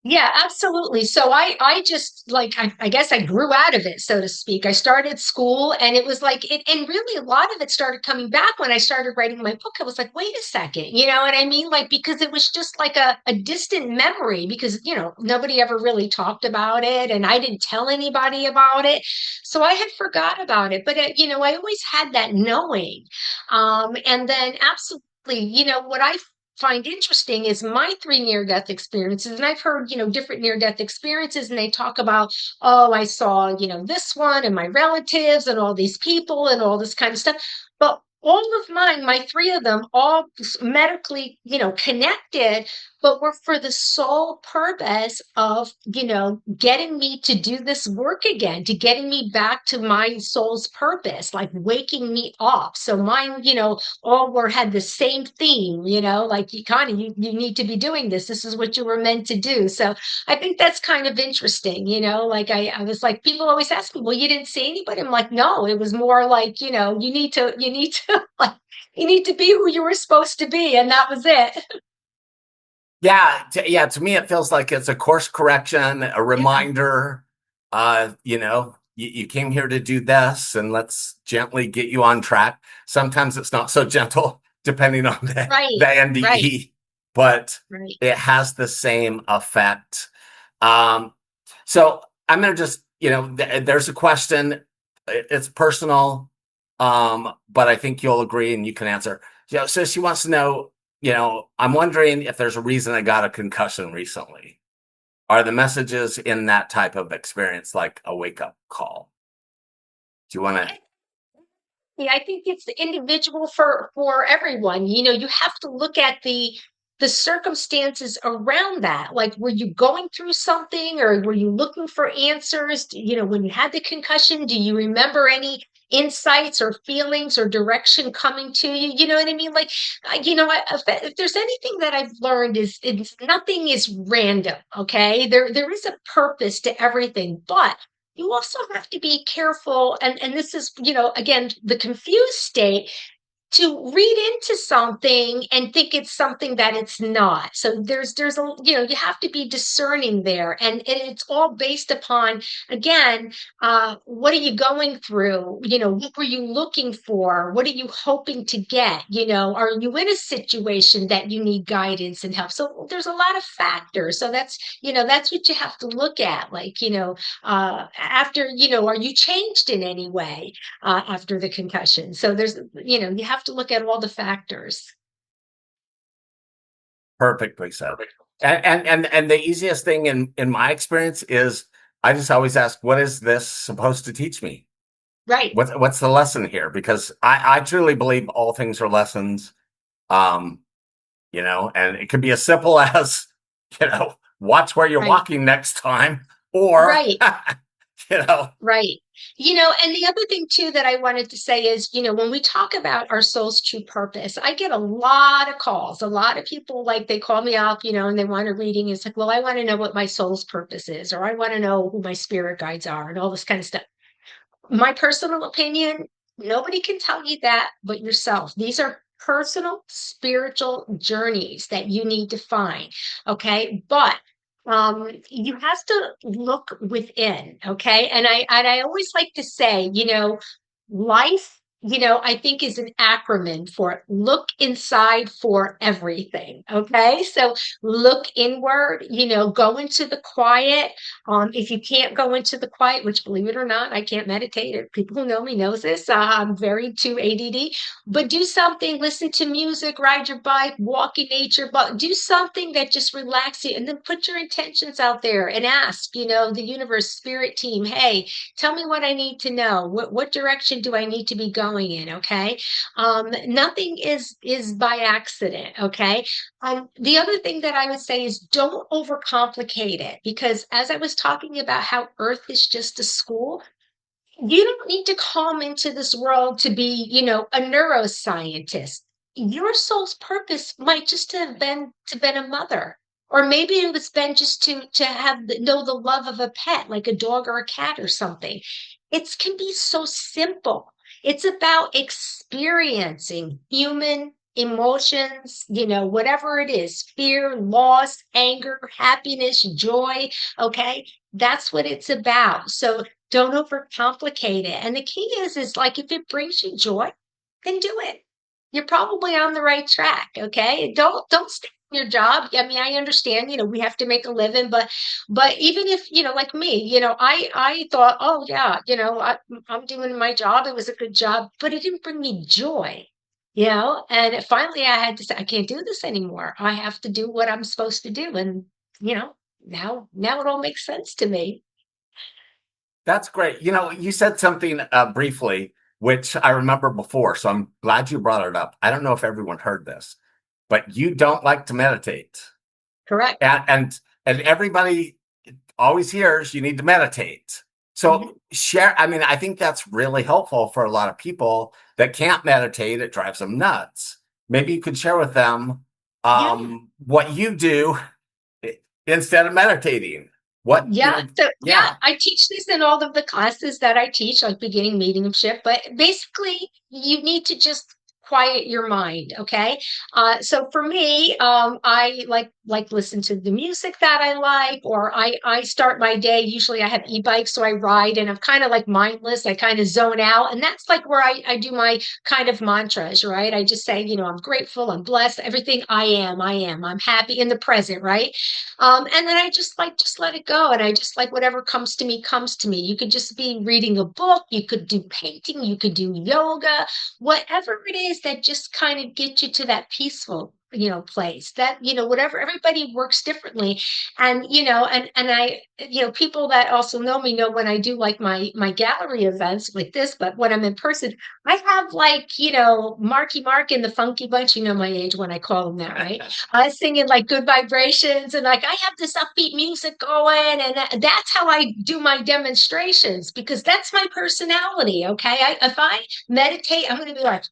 Yeah, absolutely. So I just like I guess I grew out of it, so to speak. I started school and it was like it and really a lot of it started coming back when I started writing my book. I was like, wait a second, you know what I mean? Like because it was just like a distant memory because nobody ever really talked about it and I didn't tell anybody about it. So I had forgot about it. But I always had that knowing. And then absolutely, what I find interesting is my three near death experiences. And I've heard, different near death experiences, and they talk about, oh, I saw, this one and my relatives and all these people and all this kind of stuff. But all of mine, my three of them, all medically, connected, but were for the sole purpose of, getting me to do this work again, to getting me back to my soul's purpose, like waking me up. So mine, all were had the same theme, like you need to be doing this. This is what you were meant to do. So I think that's kind of interesting, like I was like, people always ask me, well, you didn't see anybody. I'm like, no, it was more like, you need to like, you need to be who you were supposed to be. And that was it. Yeah, yeah. To me, it feels like it's a course correction, a Yeah. reminder. You came here to do this, and let's gently get you on track. Sometimes it's not so gentle, depending on the Right. Right. NDE, but Right. it has the same effect. Um, so I'm gonna just, there's a question. It's personal. But I think you'll agree and you can answer. So she wants to know, I'm wondering if there's a reason I got a concussion recently. Are the messages in that type of experience like a wake up call? Do you want to? Yeah, I think it's individual for everyone. You have to look at the circumstances around that. Like, were you going through something, or were you looking for answers? When you had the concussion, do you remember any insights or feelings or direction coming to you? You know what I mean? Like, if there's anything that I've learned is it's nothing is random. Okay, there is a purpose to everything, but you also have to be careful, and this is, again, the confused state, to read into something and think it's something that it's not. So there's a, you have to be discerning there, and it's all based upon, again, what are you going through? What were you looking for? What are you hoping to get? Are you in a situation that you need guidance and help? So there's a lot of factors. So that's what you have to look at. Like, after, are you changed in any way after the concussion? So you have to look at all the factors. Perfectly said. And the easiest thing in my experience is I just always ask, what is this supposed to teach me? Right, What's the lesson here? Because I truly believe all things are lessons. Um, and it could be as simple as, watch where you're right, walking next time, or, right. you know, Right. And the other thing too that I wanted to say is, when we talk about our soul's true purpose, I get a lot of calls. A lot of people, like, they call me up, and they want a reading. It's like, well, I want to know what my soul's purpose is, or I want to know who my spirit guides are, and all this kind of stuff. My personal opinion, nobody can tell you that but yourself. These are personal spiritual journeys that you need to find. Okay. But you have to look within. Okay. And I always like to say, life, I think, is an acronym for look inside for everything. Okay. So look inward, go into the quiet. If you can't go into the quiet, which, believe it or not, I can't meditate. People who know me knows this. I'm very too ADD. But do something, listen to music, ride your bike, walk in nature, but do something that just relaxes you, and then put your intentions out there and ask, the universe, spirit team, hey, tell me what I need to know. What direction do I need to be going in? Okay. Nothing is by accident. Okay. The other thing that I would say is don't overcomplicate it, because as I was talking about how Earth is just a school, you don't need to come into this world to be, a neuroscientist. Your soul's purpose might just have been to been a mother, or maybe it was been just to know the love of a pet, like a dog or a cat or something. It can be so simple. It's about experiencing human emotions, whatever it is, fear, loss, anger, happiness, joy. Okay. That's what it's about. So don't overcomplicate it. And the key is like, if it brings you joy, then do it. You're probably on the right track. Okay. Don't stay in your job. I mean, I understand, we have to make a living, but even if, like me, I thought, oh yeah, I'm doing my job. It was a good job, but it didn't bring me joy. And finally I had to say, I can't do this anymore. I have to do what I'm supposed to do. And, now it all makes sense to me. that's great. You said something briefly, which I remember before, so I'm glad you brought it up. I don't know if everyone heard this, but you don't like to meditate. Correct. And everybody always hears you need to meditate. Mhm. So share, I mean, I think that's really helpful for a lot of people that can't meditate. It drives them nuts. Maybe you could share with them Yeah. what you do instead of meditating. Yeah. So yeah, Yeah, I teach this in all of the classes that I teach, like beginning mediumship, but basically you need to just quiet your mind. Okay. So for me, I like like listen to the music that I like, or I start my day. Usually I have e-bikes, so I ride and I'm kind of like mindless. I kind of zone out. And that's like where I do my kind of mantras, right? I just say, I'm grateful, I'm blessed, everything I'm happy in the present, right? And then I just let it go. And I just like whatever comes to me, comes to me. You could just be reading a book, you could do painting, you could do yoga, whatever it is that just kind of gets you to that peaceful place that whatever, everybody works differently. And and I, people that also know me know when I do like my gallery events like this, but when I'm in person, I have like Marky Mark and the Funky Bunch, my age when I call them that, right? Singing like good vibrations, and like I have this upbeat music going, and that's how I do my demonstrations because that's my personality. Okay, if I meditate, I'm going to be like,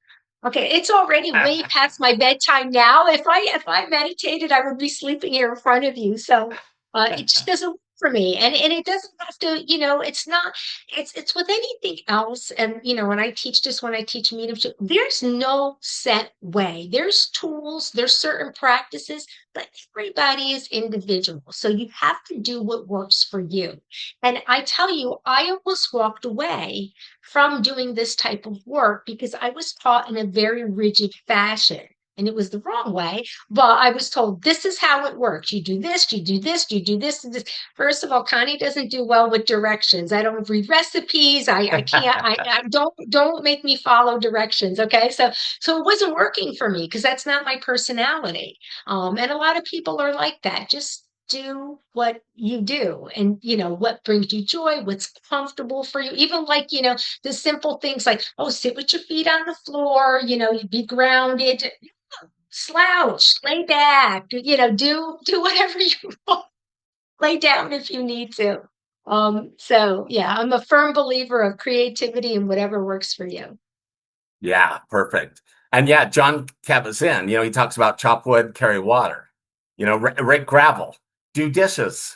okay, it's already way past my bedtime now. If I meditated, I would be sleeping here in front of you. So it just doesn't work for me, and it doesn't have to. It's not. It's with anything else. And when I teach this, when I teach mediumship, there's no set way. There's tools. There's certain practices, but everybody is individual. So you have to do what works for you. And I tell you, I almost walked away from doing this type of work because I was taught in a very rigid fashion. And it was the wrong way, but I was told this is how it works. You do this, you do this, you do this, and this. First of all, Connie doesn't do well with directions. I don't read recipes. I can't. I don't make me follow directions. Okay, so it wasn't working for me because that's not my personality. And a lot of people are like that. Just do what you do, and what brings you joy, what's comfortable for you. Even like the simple things like, oh, sit with your feet on the floor, be grounded, slouch, lay back, do whatever you want, lay down if you need to. So yeah, I'm a firm believer of creativity and whatever works for you. Yeah, perfect. And yeah, John Kabat-Zinn, he talks about chop wood, carry water, rake gravel, do dishes.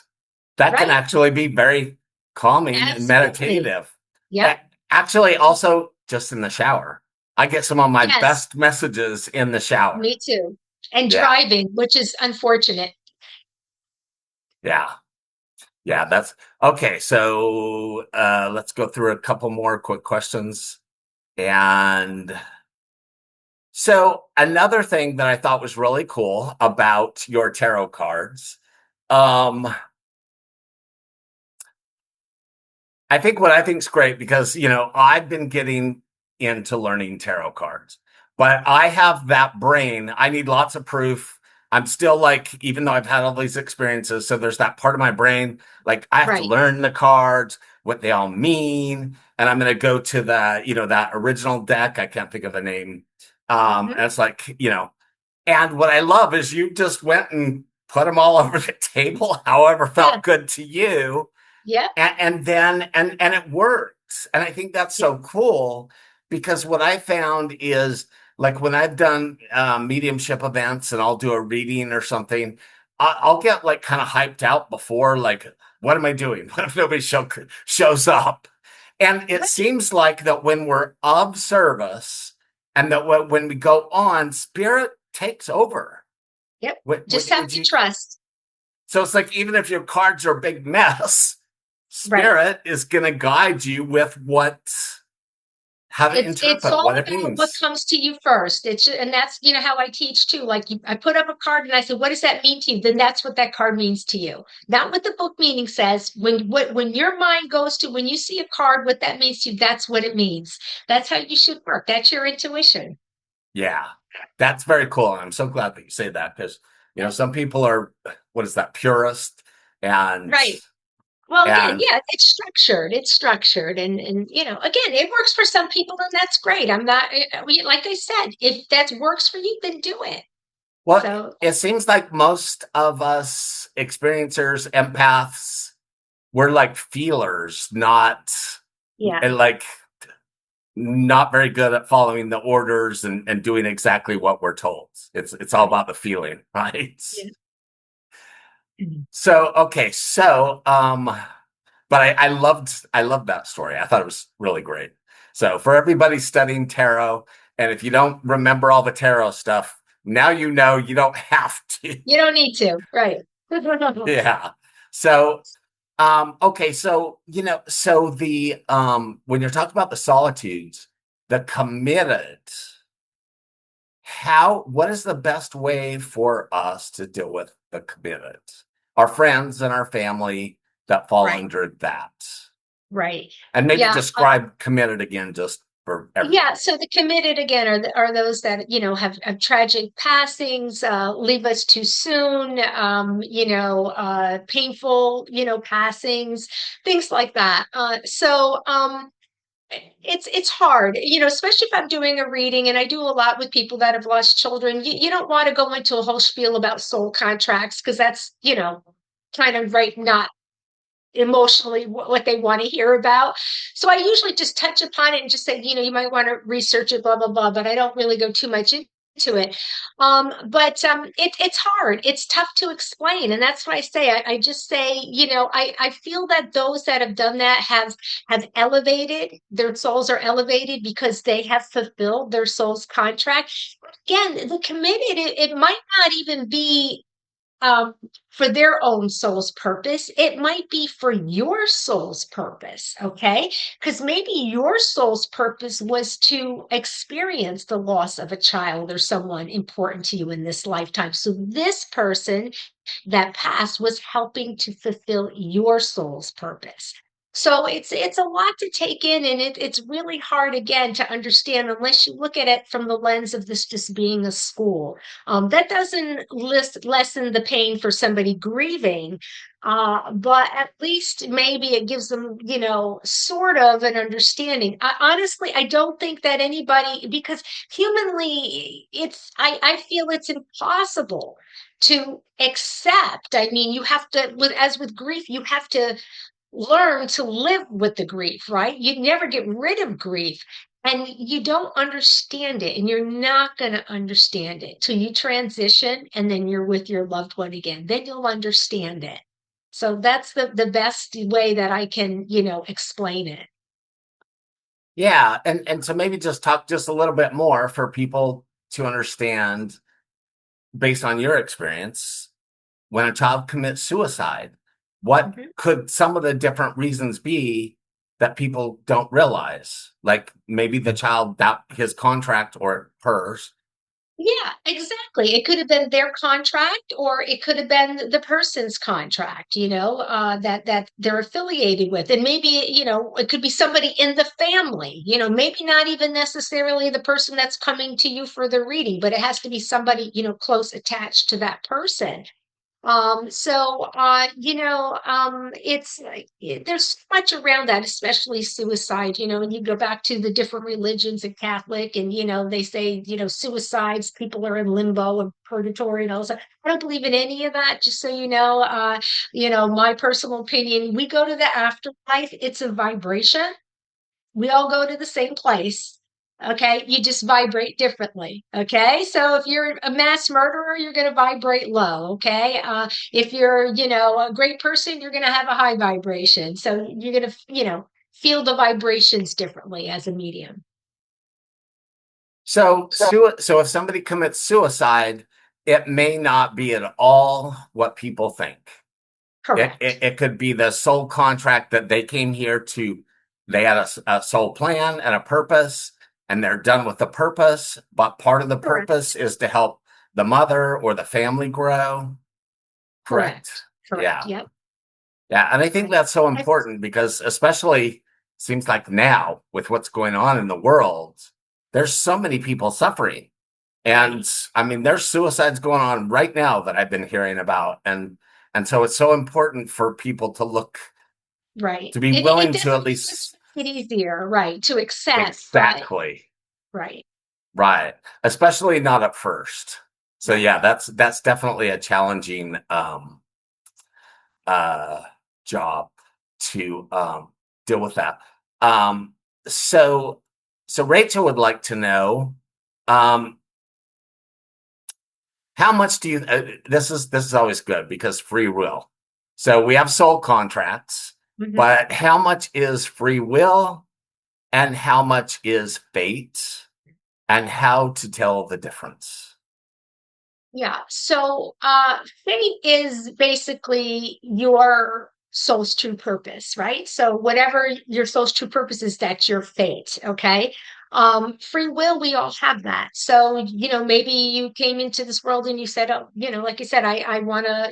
That can Right. actually be very calming and Absolutely. meditative. Yep. Actually, also just in the shower. I get some of my Yes, best messages in the shower. me too. And Yeah, driving, which is unfortunate. yeah, yeah. That's okay. So let's go through a couple more quick questions. And so another thing that I thought was really cool about your tarot cards, um, I think what I think is great because, I've been getting into learning tarot cards, but I have that brain. I need lots of proof. I'm still like, even though I've had all these experiences, so there's that part of my brain, like I have to Right. learn the cards, what they all mean. And I'm going to go to that original deck. I can't think of the name. Hmm. And it's like, and what I love is you just went and put them all over the table, however Yeah. felt good to you, Yep. and then and it works. And I think that's Yep. so cool because what I found is like when I've done mediumship events and I'll do a reading or something, I'll get like kind of hyped out before, like, what am I doing? What if nobody shows up? And it Right. seems like that when we're of service and that when we go on, spirit takes over. Yep. Would, Just have would to you? trust. So it's like even if your cards are a big mess, Right. spirit is going to guide you with how to It's interpret all what it about what means. comes to you first. And that's how I teach too. Like I put up a card and I said, "What does that mean to you?" Then that's what that card means to you, not what the book meaning says. When your mind goes to when you see a card, what that means to you, that's what it means. That's how you should work. That's your intuition. Yeah, that's very cool. And I'm so glad that you say that because, Yeah. some people are, what is that, purist? And, Right. Well, again, and yeah, it's structured. It's structured, and again, it works for some people, and that's great. I'm not, like I said, if that works for you, then do it. well, So, it seems like most of us experiencers, empaths, we're like feelers, not yeah, like not very good at following the orders and doing exactly what we're told. It's all right. about the feeling, right? Yeah. Mhm. So okay, but I loved that story. I thought it was really great. So for everybody studying tarot, and if you don't remember all the tarot stuff, now you know you don't have to. You don't need to, right? Yeah. So, okay, so so the when you're talking about the solitudes, the committed, what is the best way for us to deal with the committed? Our friends and our family that fall Right, under that. right. And maybe Yeah. describe committed again just for Yeah, everybody. so the committed again are those that have tragic passings, leave us too soon, painful passings, things like that. It's hard, especially if I'm doing a reading, and I do a lot with people that have lost children. You don't want to go into a whole spiel about soul contracts because that's kind of right, not emotionally what they want to hear about. So I usually just touch upon it and just say, you might want to research it, blah, blah, blah, but I don't really go too much into it. It's hard. It's tough to explain. And that's what I say. I just say, I feel that those that have done that have elevated, their souls are elevated because they have fulfilled their soul's contract. Again, the committed, it might not even be um, for their own soul's purpose. It might be for your soul's purpose, okay? Because maybe your soul's purpose was to experience the loss of a child or someone important to you in this lifetime. So this person that passed was helping to fulfill your soul's purpose. So it's a lot to take in, and it's really hard again to understand unless you look at it from the lens of this just being a school. That doesn't lessen the pain for somebody grieving, but at least maybe it gives them, sort of an understanding. Honestly, I don't think that anybody, because humanly, I feel it's impossible to accept. I mean, you have to, as with grief, you have to learn to live with the grief, right? You never get rid of grief, and you don't understand it, and you're not going to understand it till you transition and then you're with your loved one again. Then you'll understand it. So that's the best way that I can, explain it. Yeah, and so maybe just talk just a little bit more for people to understand based on your experience when a child commits suicide, what Mhm. could some of the different reasons be that people don't realize? Like maybe the child that his contract or hers. Yeah, exactly. It could have been their contract, or it could have been the person's contract, that they're affiliated with. And maybe, it could be somebody in the family, maybe not even necessarily the person that's coming to you for the reading, but it has to be somebody, close attached to that person. It's like there's so much around that, especially suicide, and you go back to the different religions and Catholic, and they say, suicides, people are in limbo and purgatory and all that. I don't believe in any of that, just so you know. My personal opinion, we go to the afterlife, it's a vibration. We all go to the same place. Okay. You just vibrate differently. Okay. So if you're a mass murderer, you're going to vibrate low. Okay. If you're, a great person, you're going to have a high vibration. So you're going to, feel the vibrations differently as a medium. So if somebody commits suicide, it may not be at all what people think. It, Correct. it, it could be the soul contract that they came here to, they had a soul plan and a purpose, and they're done with the purpose. But part of the Correct. purpose is to help the mother or the family grow. Correct. Correct. Correct. Yeah. Yep. Yeah. And I think Right. that's so I- important because, especially, seems like now with what's going on in the world, there's so many people suffering. Right. And I mean, there's suicides going on right now that I've been hearing about. And so it's so important for people to look, Right. to be It willing to at definitely least makes it easier, right, to accept, but exactly right. right, especially not at first. So Right. yeah, that's definitely a challenging uh job to deal with that. Um so so Rachel would like to know um how much do you this is always good because free will. So we have soul contracts, Mhm. but how much is free will and how much is fate and how to tell the difference? Yeah. So, fate is basically your soul's true purpose, right? So, whatever your soul's true purpose is, that's your fate. Okay. Free will, we all have that. So, maybe you came into this world and you said, oh, like I said, I want to,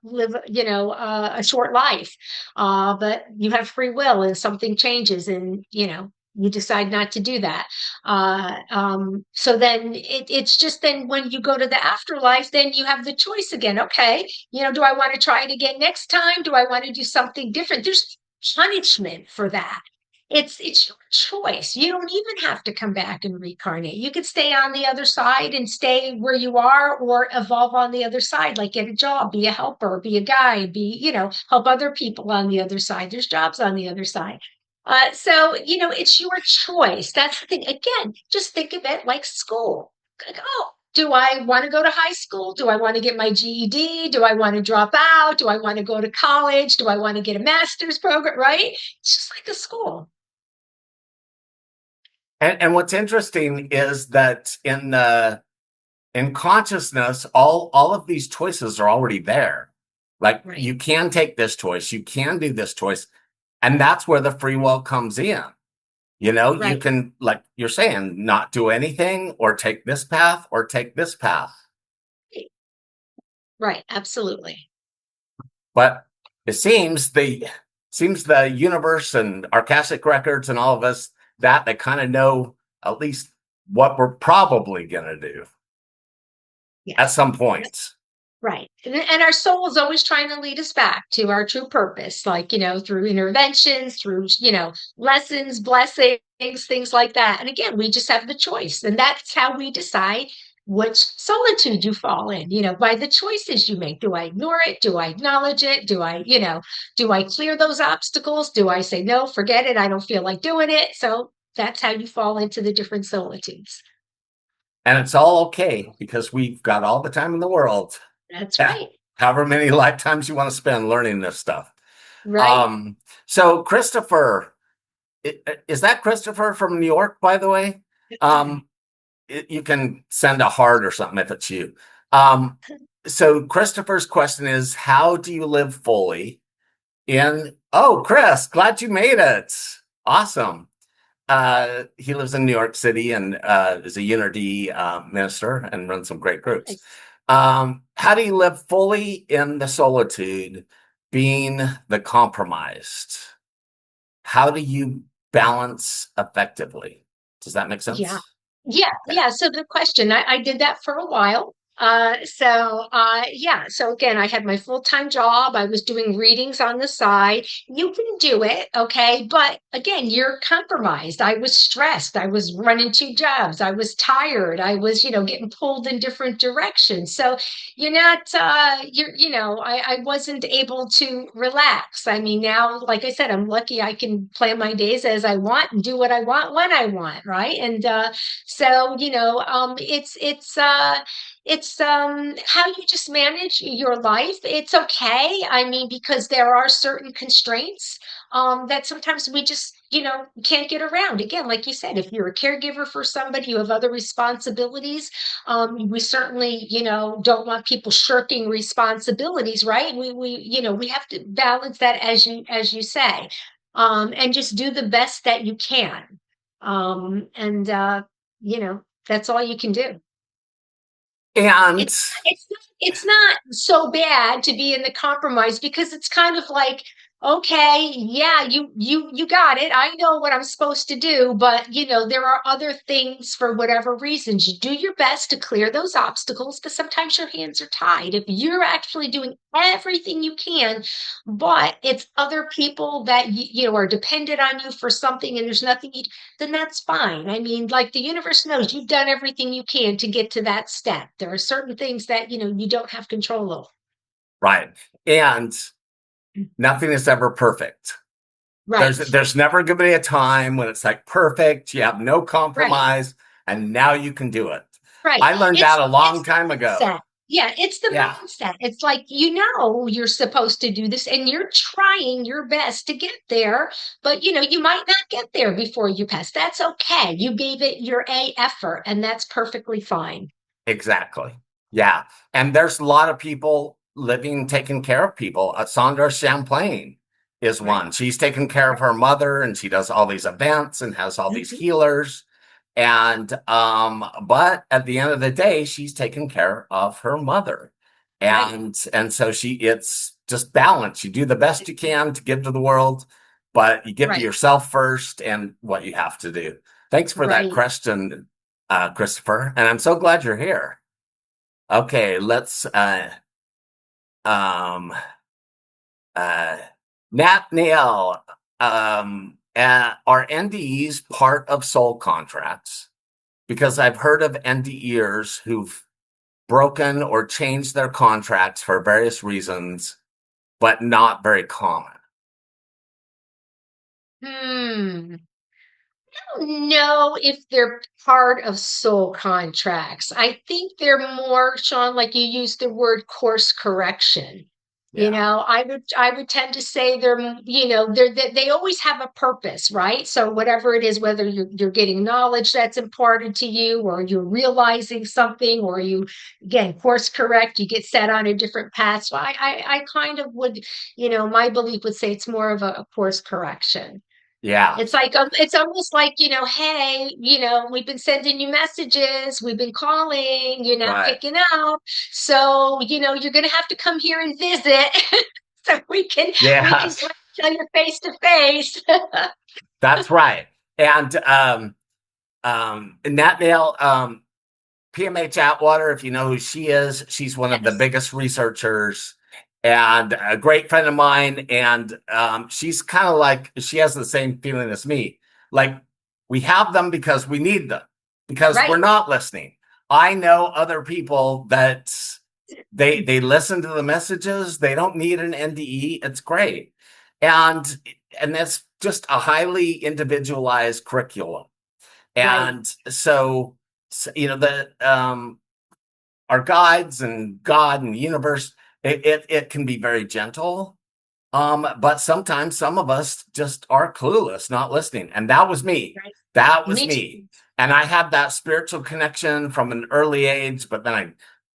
live, a short life. But you have free will and something changes and, you decide not to do that. So then it's just then when you go to the afterlife, then you have the choice again. Okay, do I want to try it again next time? Do I want to do something different? There's punishment for that. It's your choice. You don't even have to come back and reincarnate. You could stay on the other side and stay where you are or evolve on the other side, like get a job, be a helper, be a guide, help other people on the other side. There's jobs on the other side. So, it's your choice. That's the thing. Again, just think of it like school. Like, oh, do I want to go to high school? Do I want to get my GED? Do I want to drop out? Do I want to go to college? Do I want to get a master's program? Right? It's just like a school. And what's interesting is that in consciousness, all of these choices are already there. Like Right. you can take this choice, you can do this choice, and that's where the free will comes in. You Right. can, like you're saying, not do anything or take this path or take this path. Right. Absolutely. But it seems the universe and Akashic records and all of us that they kind of know at least what we're probably gonna do at Yes. some point. Right. And our soul is always trying to lead us back to our true purpose, like, through interventions, through, lessons, blessings, things like that. And again, we just have the choice. And that's how we decide which solitude you fall in, by the choices you make. Do I ignore it? Do I acknowledge it? Do I clear those obstacles? Do I say, no, forget it? I don't feel like doing it. So that's how you fall into the different solitudes. And it's all okay because we've got all the time in the world. That's Yeah. right. However many lifetimes you want to spend learning this stuff. Right. Um, so Christopher, is that Christopher from New York, by the way? Um, you can send a heart or something if it's you. Um, so Christopher's question is, how do you live fully oh, Chris, glad you made it. Awesome. He lives in New York City and is a Unity minister and runs some great groups. Nice. How do you live fully in the solitude, being the compromised? How do you balance effectively? Does that make Yeah. sense? Yeah, Okay. yeah. So good question. I did that for a while. Yeah. So again, I had my full-time job. I was doing readings on the side. You can do it, okay? But again, you're compromised. I was stressed. I was running two jobs. I was tired. I was, getting pulled in different directions. So you're not I wasn't able to relax. I mean, now, like I said, I'm lucky I can plan my days as I want and do what I want when I want, right? And so, it's how you just manage your life. It's okay. I mean, because there are certain constraints that sometimes we just, can't get around. Again, like you said, if you're a caregiver for somebody, you have other responsibilities. We certainly, don't want people shirking responsibilities, right? We have to balance that as you say, and just do the best that you can. And that's all you can do. And It's not so bad to be in the compromise because it's kind of like, okay, yeah, you got it. I know what I'm supposed to do, but there are other things for whatever reasons. You do your best to clear those obstacles, but sometimes your hands are tied. If you're actually doing everything you can, but it's other people that are dependent on you for something and there's nothing then that's fine. I mean, like the universe knows you've done everything you can to get to that step. There are certain things that, you don't have control over. right. And nothing is ever perfect. There's Right. there's never going to be a time when it's like perfect, you have no Right. compromise, and now you can do it. Right. I learned that It's a it's long the time ago. mindset. Yeah, it's the Yeah, mindset. It's like you're supposed to do this and you're trying your best to get there, but you might not get there before you pass. That's okay. You gave it your A effort, and that's perfectly fine. exactly. Yeah. And there's a lot of people living, taking care of people. Sandra Champlain is Right. one. She's taking care of her mother and she does all these events and has all these Mhm. healers. And, but at the end of the day, she's taking care of her mother. Right. And so it's just balance. You do the best you can to give to the world, but you give to Right. yourself first and what you have to do. Thanks for that Right. question, Christopher. And I'm so glad you're here. Okay, let's um uh Nat Neil. Are NDEs part of soul contracts? Because I've heard of NDErs who've broken or changed their contracts for various reasons, but not very common. Hmm. Don't know if they're part of soul contracts. I think they're more, Sean, like you used the word course correction. Yeah. I would tend to say they always have a purpose, right? So whatever it is, whether you're getting knowledge that's imparted to you, or you're realizing something, or you again course correct, you get set on a different path. So I kind of would, my belief would say it's more of a course correction. Yeah. It's like it's almost like, hey, we've been sending you messages, we've been calling, you're not Right. picking up. So, you're gonna have to come here and visit so we can Yes. kind of tell you face to face. That's right. And Nat Neil, PMH Atwater, if you know who she is, she's one of the Yes, biggest researchers and a great friend of mine. And she's kind of like, she has the same feeling as me. Like, we have them because we need them, because we're right, not listening. I know other people that they listen to the messages, they don't need an NDE. It's great. And and that's just a highly individualized curriculum. right, And so the our guides and God and the universe, it can be very gentle. But sometimes some of us just are clueless, not listening. And that was me. right. That was Me me. too. And I had that spiritual connection from an early age, but then I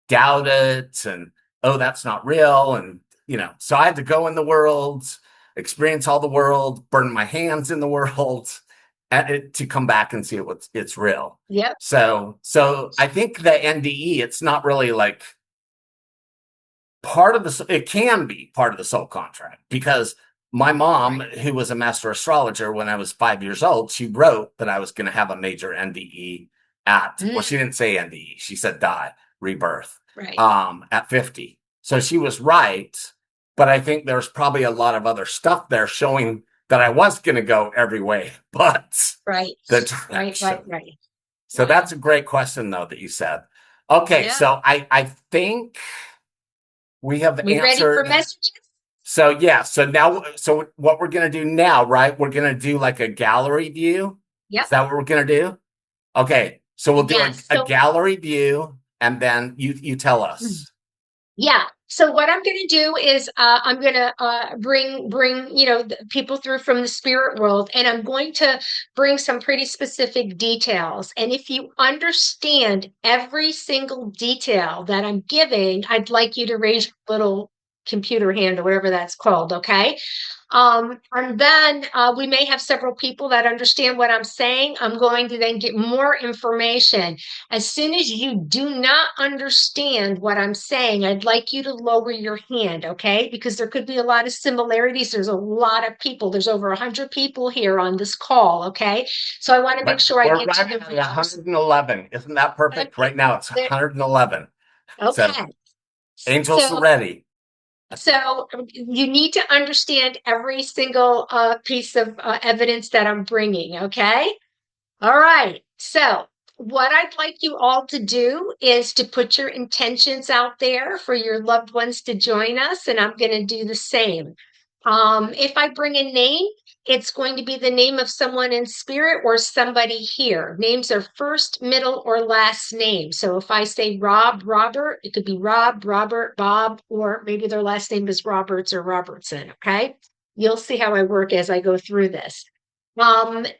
doubt it and oh, that's not real. And so I had to go in the world, experience all the world, burn my hands in the world to come back and see it's real. Yep, So I think the NDE, it's not really like it can be part of the soul contract because my mom, right. who was a master astrologer when I was 5 years old, she wrote that I was going to have a major NDE well, Mm, she didn't say NDE, she said die, rebirth, right, at 50. So she was right, but I think there's probably a lot of other stuff there showing that I was going to go every way but right, the right, right, direction. right. So that's Wow. a great question, though, that you said. Okay, Yeah. so I think we have We ready for answered. messages? So yeah, so what we're gonna do now, right? We're gonna do like a gallery view. Is Yep. that what we're gonna do? Okay, so we'll do Yes. a So gallery view, and then you tell us. yeah. So what I'm going to do is I'm going to bring people through from the spirit world, and I'm going to bring some pretty specific details. And if you understand every single detail that I'm giving, I'd like you to raise your little computer hand or whatever that's called. Okay. And then we may have several people that understand what I'm saying. I'm going to then get more information. As soon as you do not understand what I'm saying, I'd like you to lower your hand, okay? Because there could be a lot of similarities. There's a lot of people. There's over 100 people here on this call, okay? So I want to make Right, sure I we're get to right the at real. 111. Isn't that perfect? Right now it's 111. So Okay. angels are So ready. you need to understand every single piece of evidence that I'm bringing, okay? All right. So, what I'd like you all to do is to put your intentions out there for your loved ones to join us, and I'm going to do the same. If I bring a name, it's going to be the name of someone in spirit or somebody here. Names are first, middle, or last name. So if I say Rob, Robert, it could be Rob, Robert, Bob, or maybe their last name is Roberts or Robertson. Okay. You'll see how I work as I go through this.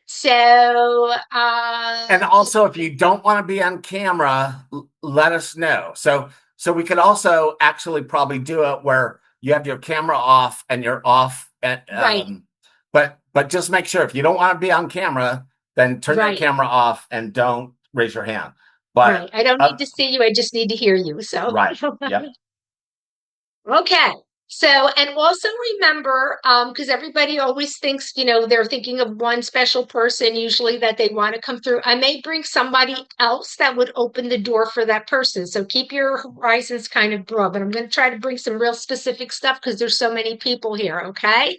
So And also, if you don't want to be on camera, let us know. So So we could also actually probably do it where you have your camera off and you're off at, Right, but just make sure if you don't want to be on camera, then turn your right, camera off and don't raise your hand. But right. I don't uh, need to see you. I just need to hear you. So, right, yep. okay. So, and also remember, because everybody always thinks, they're thinking of one special person, usually that they want to come through. I may bring somebody else that would open the door for that person. So keep your horizons kind of broad, but I'm going to try to bring some real specific stuff because there's so many people here. Okay.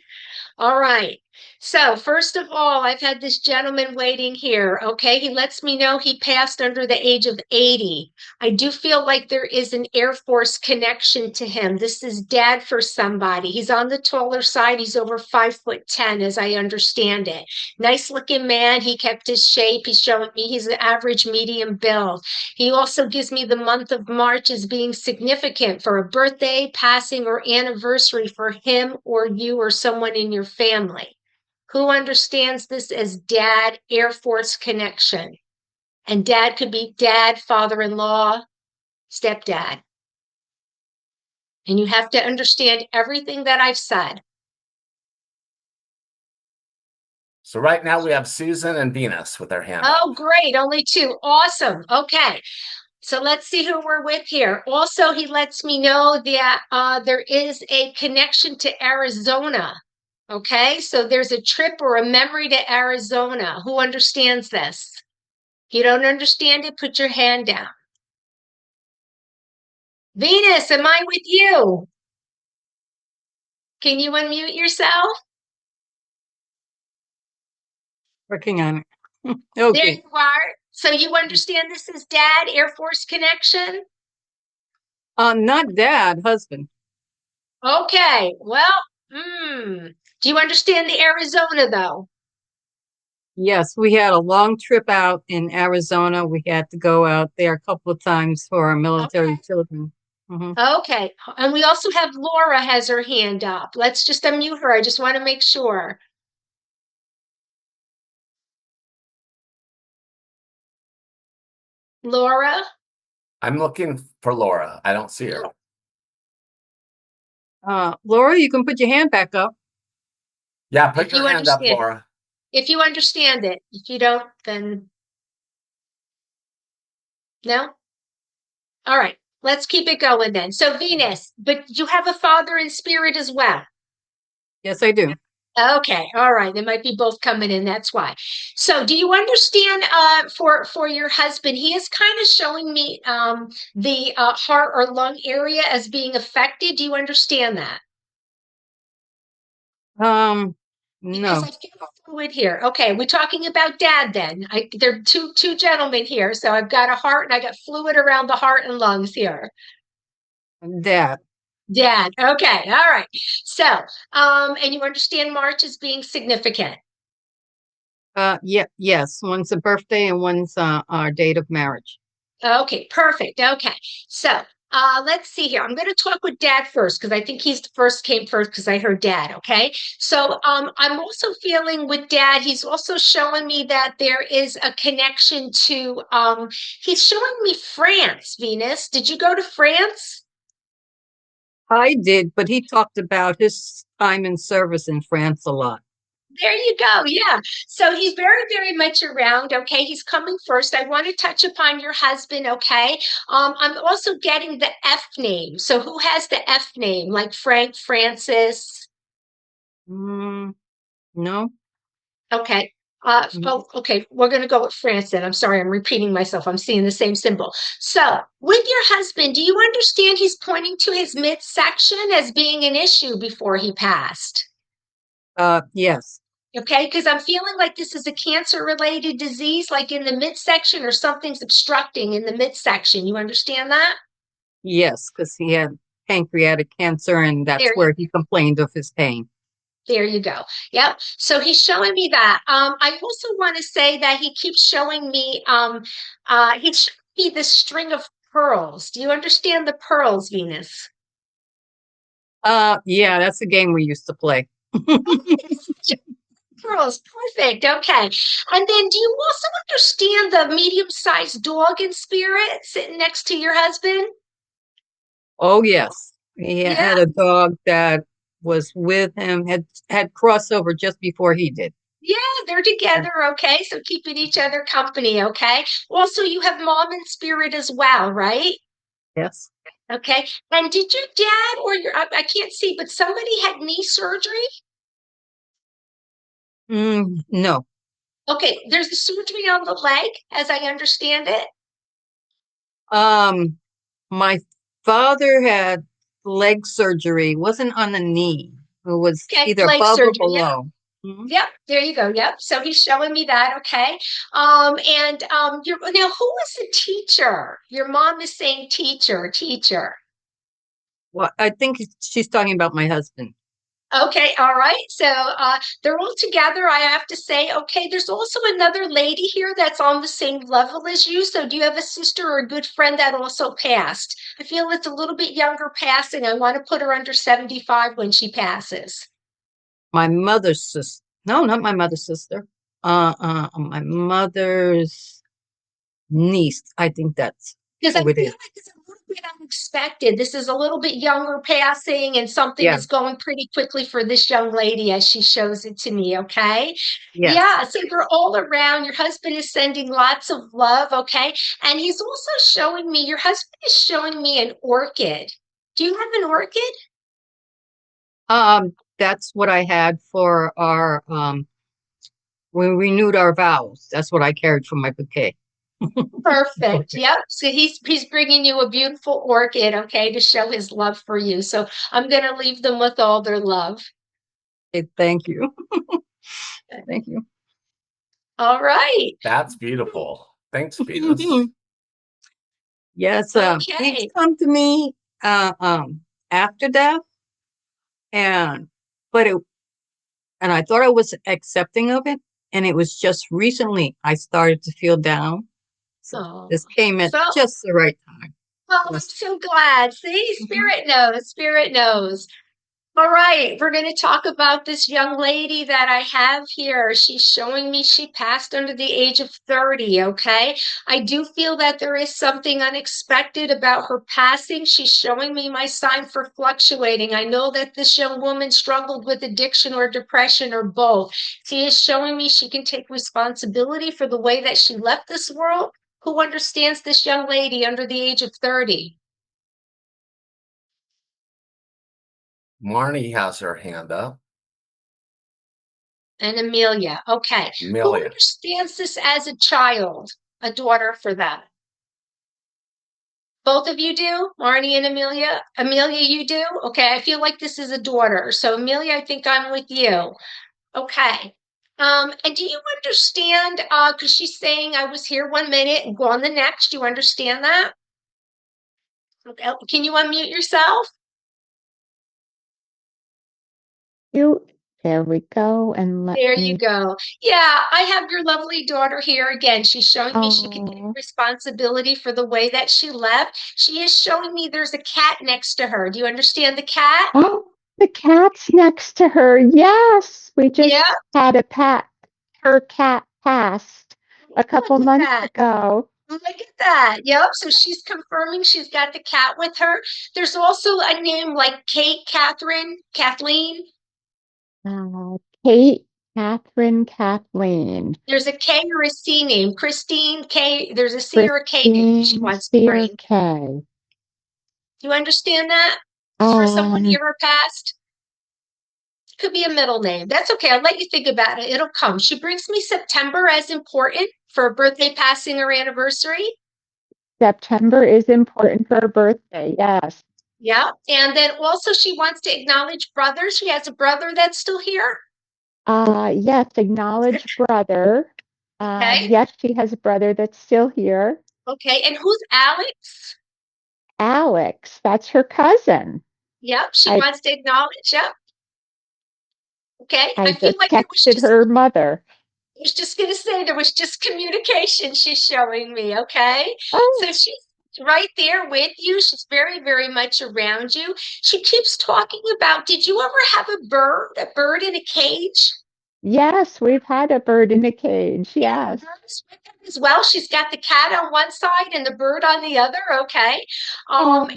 All right. So, first of all, I've had this gentleman waiting here. Okay. He lets me know he passed under the age of 80. I do feel like there is an Air Force connection to him. This is dad for somebody. He's on the taller side. He's over 5'10", as I understand it. Nice looking man. He kept his shape. He's showing me he's an average medium build. He also gives me the month of March as being significant for a birthday, passing, or anniversary for him or you or someone in your family. Who understands this as dad Air Force connection? And dad could be dad, father in law, stepdad. And you have to understand everything that I've said. So right now we have Susan and Venus with their hand up. Oh, great. Only two. Awesome. Okay. So let's see who we're with here. Also, he lets me know that there is a connection to Arizona. Okay. So there's a trip or a memory to Arizona. Who understands this? If you don't understand it, put your hand down. Venus, am I with you? Can you unmute yourself? Working on it. There Okay. you are. So you understand this is dad, Air Force connection? Not dad, husband. Okay. Well, do you understand the Arizona though? Yes, we had a long trip out in Arizona. We had to go out there a couple of times for our military Okay. children. Hmm. Okay. And we also have Laura has her hand up. Let's just unmute her. I just want to make sure. Laura? I'm looking for Laura. I don't see her. Laura, you can put your hand back up. Yeah, put If your you hand up, understand. Laura. If you understand it. If you don't, then no? All right. Let's keep it going then. So Venus, but you have a father in spirit as well. Yes, I do. Okay, all right. They might be both coming in. That's why. So, do you understand? For your husband, he is kind of showing me the heart or lung area as being affected. Do you understand that? Um, Because no, I feel fluid here. Okay, we're talking about dad then. There are two gentlemen here, so I've got a heart and I got fluid around the heart and lungs here. dad. Dad. Okay, all right. So, and you understand March as being significant. Yeah, yes. One's a birthday and one's our date of marriage. Okay, perfect. Okay. So let's see here. I'm going to talk with dad first because I think he's the first came first because I heard dad. Okay. So I'm also feeling with dad, he's also showing me that there is a connection to, he's showing me France, Venus. Did you go to France? I did, but he talked about his time in service in France a lot. There you go. Yeah. So he's very, very much around. Okay. He's coming first. I want to touch upon your husband. Okay. I'm also getting the F name. So who has the F name? Like Frank, Francis. Mm, no. Okay. Mm. Oh, okay. We're going to go with France then. I'm sorry. I'm repeating myself. I'm seeing the same symbol. So with your husband, do you understand he's pointing to his midsection as being an issue before he passed? Yes, Okay, because I'm feeling like this is a cancer related disease, like in the midsection or something's obstructing in the midsection. You understand that? yes, because he had pancreatic cancer, and that's There, where he complained of his pain. there you go. Yep. So he's showing me that. I also want to say that he keeps showing me, he's showing me this string of pearls. Do you understand the pearls, Venus? Yeah, that's a game we used to play. Pearls, perfect. Okay. And then do you also understand the medium-sized dog in spirit sitting next to your husband? Oh, yes. He Yeah, had a dog that was with him, had crossover just before he did. yeah, they're Yeah. together, okay? So keeping each other company, okay? Also, you have mom in spirit as well, right? Yes. Okay. And did your dad or I can't see, but somebody had knee surgery? No. Okay, there's a surgery on the leg, as I understand it. Um, my father had leg surgery. It wasn't on the knee. It was Okay, either leg above or surgery. Yep, below. Mhm. yep. There you go. Yep. So he's showing me that. Okay. And now who is the teacher? Your mom is saying teacher, teacher. Well, I think she's talking about my husband. Okay, all right. So they're all together. I have to say, okay, there's also another lady here that's on the same level as you. So do you have a sister or a good friend that also passed? I feel it's a little bit younger passing. I want to put her under 75 when she passes. My mother's sister. No, not my mother's sister. My mother's niece. I think that's Because I who it feel is. like it's a little bit unexpected. This is a little bit younger passing, and something Yeah. is going pretty quickly for this young lady as she shows it to me. Okay. Yes. Yeah. So you're all around. Your husband is sending lots of love. Okay. And he's also showing me, your husband is showing me an orchid. Do you have an orchid? That's what I had for our we renewed our vows. That's what I carried for my bouquet. Perfect. Okay. Yep. So he's bringing you a beautiful orchid, okay, to show his love for you. So I'm going to leave them with all their love. Thank you. Thank you. All right. That's beautiful. Thanks, Venus. Yes, he's Okay. come to me uh um after death, and but it and I thought I was accepting of it, and it was just recently I started to feel down. So Oh, this came at so, just the right time. well, I'm Bless so glad. See, you. Spirit knows. Spirit knows. All right, we're going to talk about this young lady that I have here. She's showing me she passed under the age of 30, okay? I do feel that there is something unexpected about her passing. She's showing me my sign for fluctuating. I know that this young woman struggled with addiction or depression or both. She is showing me she can take responsibility for the way that she left this world. Who understands this young lady under the age of 30? Marnie has her hand up. And Amelia. Okay. Who Amelia. understands this as a child, a daughter for them? Both of you do? Marnie and Amelia? Amelia, you do? Okay. I feel like this is a daughter. So, Amelia, I think I'm with you. Okay. And do you understand? Because she's saying I was here 1 minute and go on the next. Do you understand that? Okay. Can you unmute yourself? You, there we go. And let There you me, go. Yeah, I have your lovely daughter here again. She's showing me she can take oh, responsibility for the way that she left. She is showing me there's a cat next to her. Do you understand the cat? oh, the cat's next to her. Yes, we Yeah, just had a pet. Her cat passed a couple look at months that. ago. Look at that. Yep. So she's confirming she's got the cat with her. There's also a name like Kate, Catherine, Kathleen. Kate, Catherine, Kathleen, There's a K or a C name. Christine, K. There's a C or a K name she Christine, wants to bring. Spear, K. Do you understand that? For someone Um, here or past? Could be a middle name. That's okay. I'll let you think about it. It'll come. She brings me September as important for a birthday, passing, or anniversary. September is important for her birthday. Yes. Yeah. And then also she wants to acknowledge brothers. She has a brother that's still here. Yes, acknowledge brother. Okay. Yes, she has a brother that's still here. Okay. And who's Alex? Alex, that's her cousin. Yep. She I wants to acknowledge. Yep. Okay. I I feel just like texted her mother. I was just going to say there was just communication she's showing me. Okay. Oh, So she's right there with you. She's very, very much around you. She keeps talking about, did you ever have a bird in a cage? yes, we've had a bird in a cage. Yeah, the Yes. bird is with her as well. She's got the cat on one side and the bird on the other. Okay. And Oh,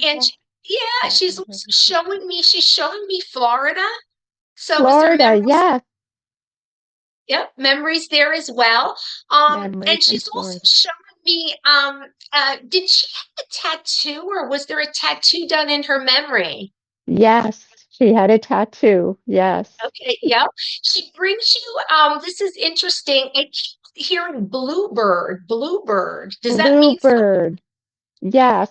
Yeah, she's also she's showing me Florida. So was there Florida, memories? yes. Yep, memories there as well. Memories And in she's also Florida. showing me, did she have a tattoo or was there a tattoo done in her memory? Yes, she had a tattoo. Yes. Okay, yep. She brings you, this is interesting. I keep hearing bluebird, bluebird. Does that mean something? Bluebird. Yes.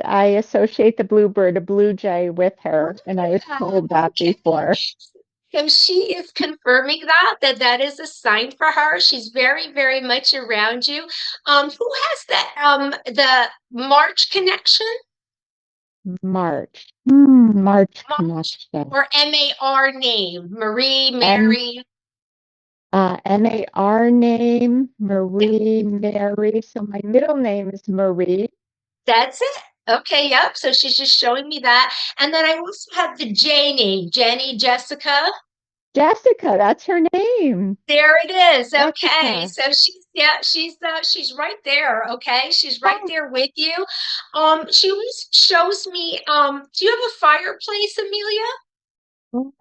I associate the bluebird, a blue jay, with her, and I was told that Okay. before. So she is confirming that is a sign for her. She's very, very much around you. Who has the March connection? March. March March connection. or MAR name? Marie, M Mary. MAR name, Yep, Marie Mary. So my middle name is Marie. that's it. Okay, yep. So she's just showing me that. And then I also have the J name, Jenny, Jessica. Jessica, that's her name. There it is. Okay. Jessica. So she's right there. Okay. She's right Oh, there with you. She always shows me, do you have a fireplace, Amelia?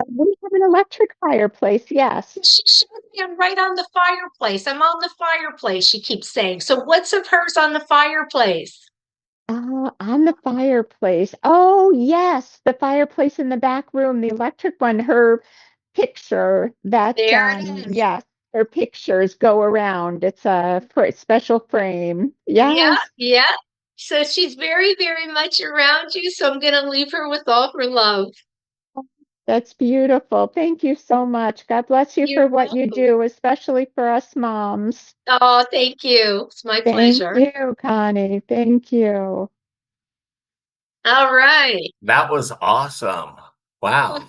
we have an electric fireplace, yes. She showed me I'm right on the fireplace. I'm on the fireplace, she keeps saying. So what's of hers on the fireplace? On the fireplace. Oh, yes, the fireplace in the back room, the electric one, her picture that, There it is. yes, her pictures go around. It's a special frame. Yeah, Yes, yeah. So she's very, very much around you. So I'm gonna leave her with all her love. that's beautiful. Thank you so much. God bless you for You're what you welcome. do, especially for us moms. Oh, thank you. It's my Thank pleasure. you, Connie. Thank you. All right. That was awesome. Wow.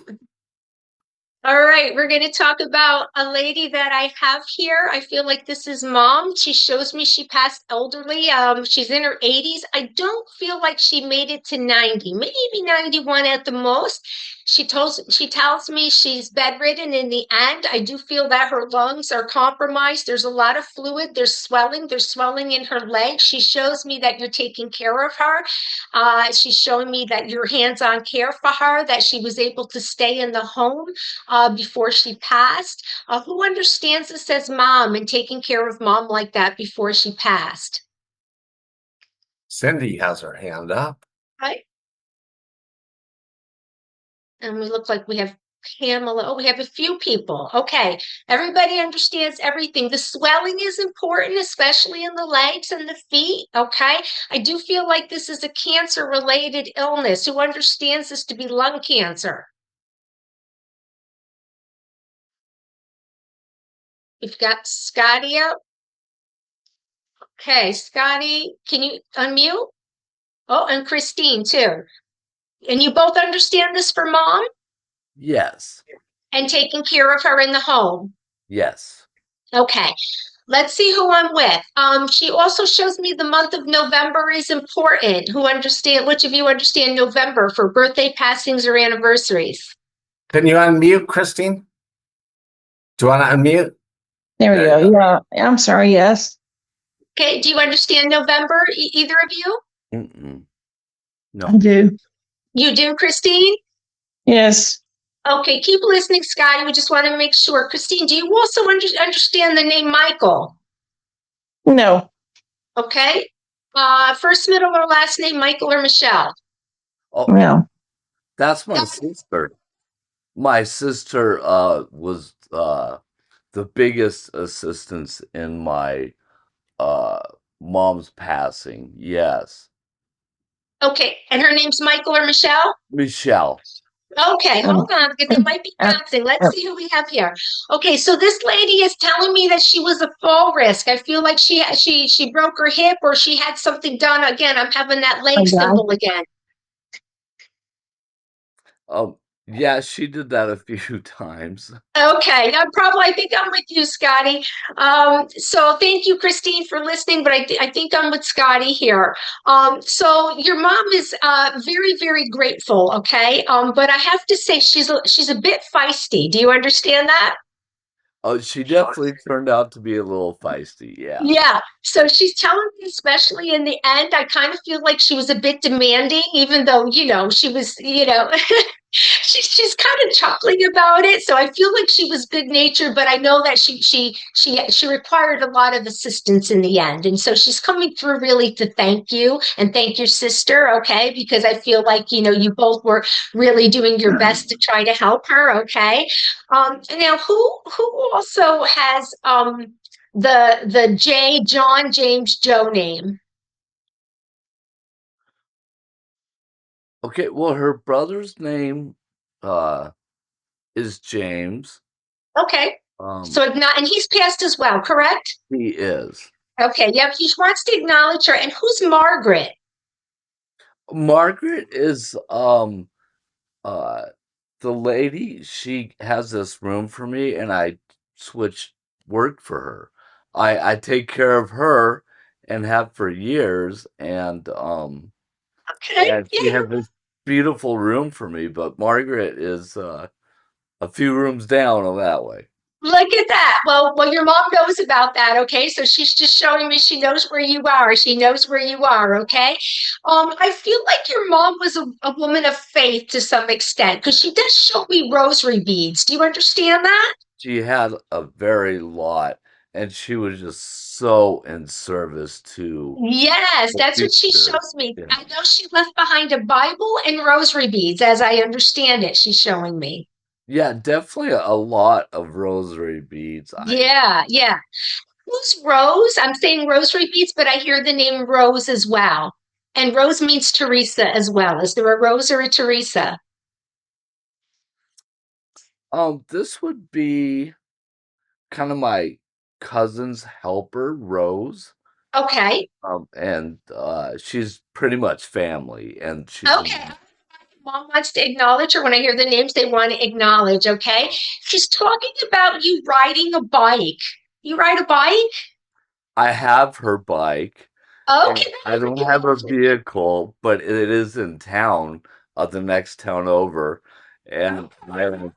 All right, we're going to talk about a lady that I have here. I feel like this is mom. She shows me she passed elderly. She's in her 80s. I don't feel like she made it to 90, maybe 91 at the most. She tells me she's bedridden in the end. I do feel that her lungs are compromised. There's a lot of fluid. There's swelling in her legs. She shows me that you're taking care of her. She's showing me that you're hands-on care for her, that she was able to stay in the home before she passed. Who understands this as mom and taking care of mom like that before she passed? Cindy has her hand up. Right. And we look like we have Pamela. Oh, we have a few people. Okay. Everybody understands everything. The swelling is important, especially in the legs and the feet. Okay. I do feel like this is a cancer related illness. Who understands this to be lung cancer? We've got Scotty up. Okay. Scotty, can you unmute? Oh, and Christine too. And you both understand this for mom Yes. and taking care of her in the home. Yes. Okay. Let's see who I'm with. She also shows me the month of November is important. Which of you understand November for birthday passings or anniversaries? Can you unmute, Christine? Do you want to unmute? There we There you go. go. Yeah, I'm sorry. Yes. Okay. Do you understand November, either of you? Mm-mm. I No. do. You do, Christine? Yes. Okay. Keep listening, Scotty. We just want to make sure. Christine, do you also understand the name Michael? No. Okay. First, middle, or last name, Michael or Michelle? Oh, No. that's my sister. My sister was the biggest assistance in my uh mom's passing. Yes. Okay. And her name's Michael or Michelle? Michelle. Okay, hold on, because they might be Uh, bouncing. Let's see who we have here. Okay, so this lady is telling me that she was a fall risk. I feel like she broke her hip or she had something done. Again, I'm having that leg oh God. symbol again. Yeah, she did that a few times. Okay, I think I'm with you, Scotty. So thank you, Christine, for listening, but I think I'm with Scotty here. So your mom is very, very grateful, okay? But I have to say she's a bit feisty. Do you understand that? Oh, she definitely turned out to be a little feisty. Yeah. Yeah. So she's telling me, especially in the end, I kind of feel like she was a bit demanding, even though, she was, she's kind of chuckling about it. So I feel like she was good natured, but I know that she required a lot of assistance in the end. And so she's coming through really to thank you and thank your sister, okay? Because I feel like, you both were really doing your best to try to help her, okay? Now who also has the John James Joe name? Okay, well, her brother's name is James. Okay. So and he's passed as well, correct? He is. Okay, yeah, he wants to acknowledge her. And who's Margaret? Margaret is uh the lady. She has this room for me, and I switched work for her. I take care of her and have for years, and Okay, she yeah, has this beautiful room for me, but Margaret is a few rooms down on that way. look at that. Well, your mom knows about that, okay? So she's just showing me she knows where you are. She knows where you are, okay? I feel like your mom was a woman of faith to some extent because she does show me rosary beads. Do you understand that? She had a very lot, and she was just so in service to Yes, the that's what she future. shows me. Yeah. I know she left behind a Bible and rosary beads, as I understand it. She's showing me. Yeah, definitely a lot of rosary beads. Yeah, yeah. Who's Rose? I'm saying rosary beads, but I hear the name Rose as well. And Rose means Teresa as well. Is there a Rose or a Teresa? This would be kind of my cousin's helper, Rose. Okay. And she's pretty much family, and she's Okay. Mom wants to acknowledge her. When I hear the names, they want to acknowledge. Okay. She's talking about you riding a bike. You ride a bike? I have her bike. And Okay. I don't have a vehicle, but it is in town, the next town over, and I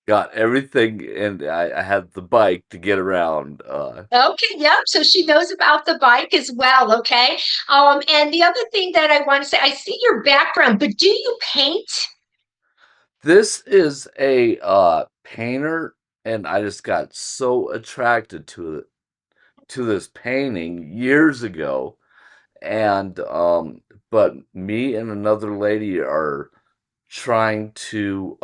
got everything, and I had the bike to get around. Okay, yep. So she knows about the bike as well. Okay. And the other thing that I want to say, I see your background, but do you paint? This is a painter, and I just got so attracted to this painting years ago, and but me and another lady are trying to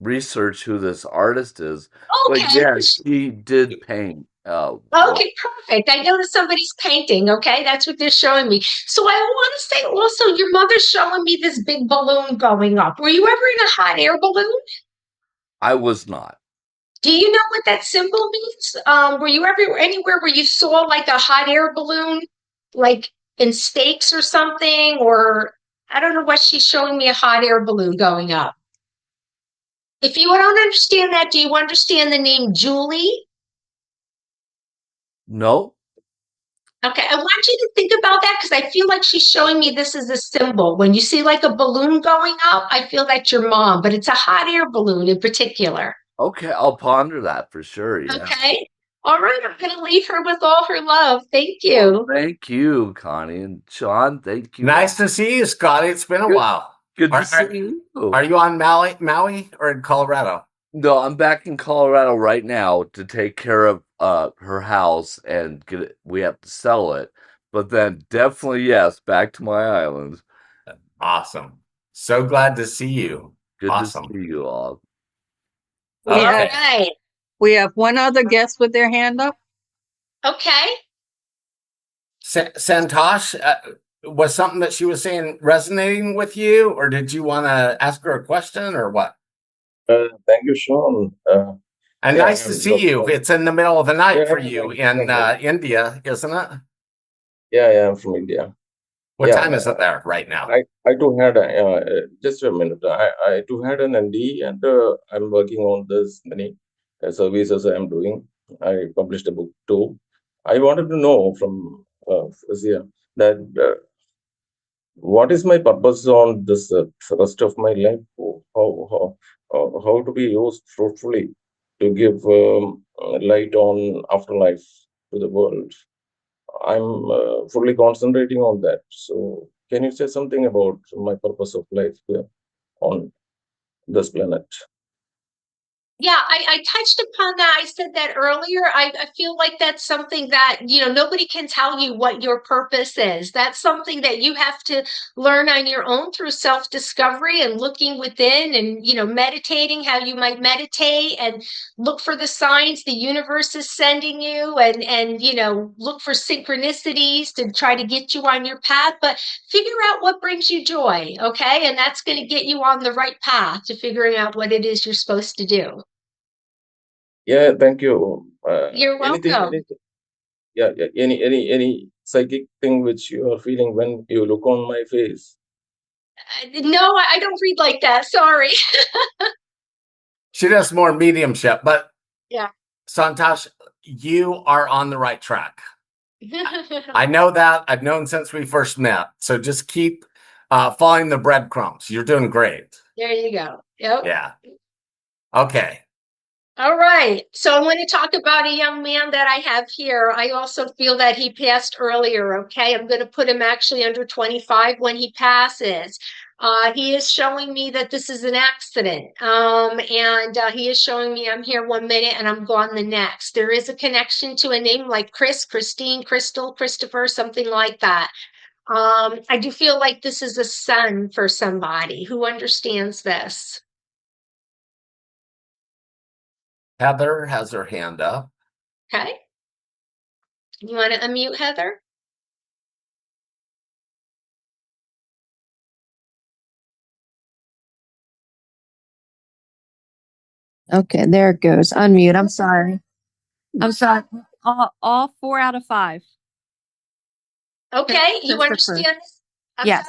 research who this artist is. But Okay. yeah, she did paint. Okay, perfect. I noticed somebody's painting. Okay, that's what they're showing me. So I want to say also, your mother's showing me this big balloon going up. Were you ever in a hot air balloon? I was not. Do you know what that symbol means? Were you ever anywhere where you saw like a hot air balloon, like in Stakes or something? Or I don't know what she's showing me a hot air balloon going up. If you don't understand that, do you understand the name Julie? No. Okay, I want you to think about that because I feel like she's showing me this as a symbol. When you see like a balloon going up, I feel that's your mom, but it's a hot air balloon in particular. Okay, I'll ponder that for sure. Yeah. Okay. All right, I'm going to leave her with all her love. Thank Well, you. thank you, Connie and Sean. Thank you. Nice to see you, Scotty. It's been a while. Good to see you. Are you on Maui or in Colorado? No, I'm back in Colorado right now to take care of her house and get it. We have to sell it, but then definitely yes, back to my island. Awesome. So glad to see you. Good Awesome. to see you all. All Okay. right. We have one other guest with their hand up. Okay. Santosh, was something that she was saying resonating with you, or did you want to ask her a question, or what? Thank you, Sean. And yeah, nice to see you. It's in the middle of the night Yeah, for you in India, isn't it? yeah, I'm from India. What Yeah, time is it there right now? I too had just a minute. I too had an NDE, and I'm working on this many services I'm doing. I published a book too. I wanted to know from Fusella that what is my purpose on this rest of my life? How to be used fruitfully? to give light on afterlife to the world. I'm fully concentrating on that. So, can you say something about my purpose of life here on this planet? Yeah, I touched upon that. I said that earlier. I feel like that's something that, nobody can tell you what your purpose is. That's something that you have to learn on your own through self-discovery and looking within and, meditating how you might meditate and look for the signs the universe is sending you and look for synchronicities to try to get you on your path. But figure out what brings you joy, okay? And that's going to get you on the right path to figuring out what it is you're supposed to do. Yeah, thank you. You're welcome. Yeah, yeah. Any psychic thing which you are feeling when you look on my face? No, I don't read like that. Sorry. She does more mediumship, but Yeah. Santosh, you are on the right track. I know that. I've known since we first met. So just keep following the breadcrumbs. You're doing great. There you go. Yep. Yeah. Okay. All right. So I want to talk about a young man that I have here. I also feel that he passed earlier. Okay. I'm going to put him actually under 25 when he passes. He is showing me that this is an accident. And he is showing me I'm here 1 minute and I'm gone the next. There is a connection to a name like Chris, Christine, Crystal, Christopher, something like that. I do feel like this is a son for somebody who understands this. Heather has her hand up. Okay. You want to unmute Heather? Okay, there it goes. Unmute. I'm sorry. I'm sorry. All 4 out of 5. Okay, you Christopher. understand this? I'm Yes.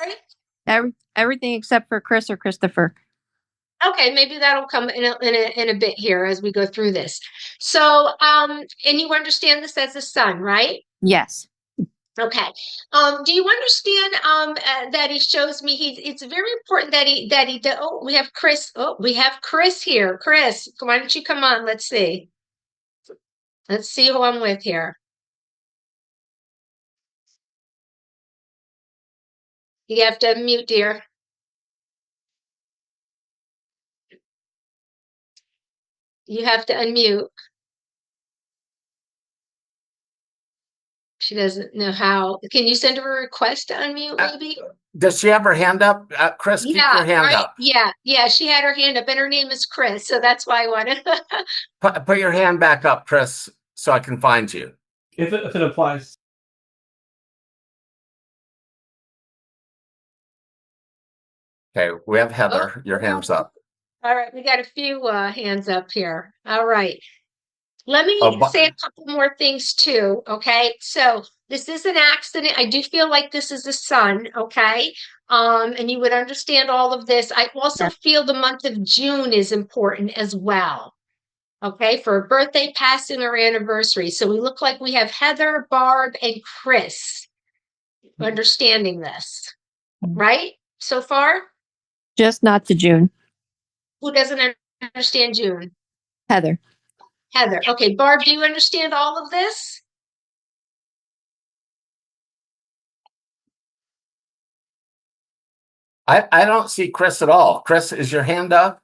sorry? Everything except for Chris or Christopher. Okay, maybe that'll come in a bit here as we go through this. So, and you understand this as a son, right? Yes. Okay. Do you understand that he shows me it's very important that we have Chris. Oh, we have Chris here. Chris, why don't you come on? Let's see. Let's see who I'm with here. You have to unmute, dear. You have to unmute. She doesn't know how. Can you send her a request to unmute, maybe? Does she have her hand up? Chris, keep your hand up. Yeah, she had her hand up, and her name is Chris, so that's why I wanted. Put your hand back up, Chris, so I can find you. If it applies. Okay, we have Heather. Your hand's up. All right, we got a few hands up here. All right. Let me say a couple more things too, okay? So this is an accident. I do feel like this is a son, okay? And you would understand all of this. I also feel the month of June is important as well, okay? For a birthday, passing, or anniversary. So we look like we have Heather, Barb, and Chris understanding this, right? So far? Just not to June. Who doesn't understand June? Heather. Heather. Okay, Barb, do you understand all of this? I don't see Chris at all. Chris, is your hand up?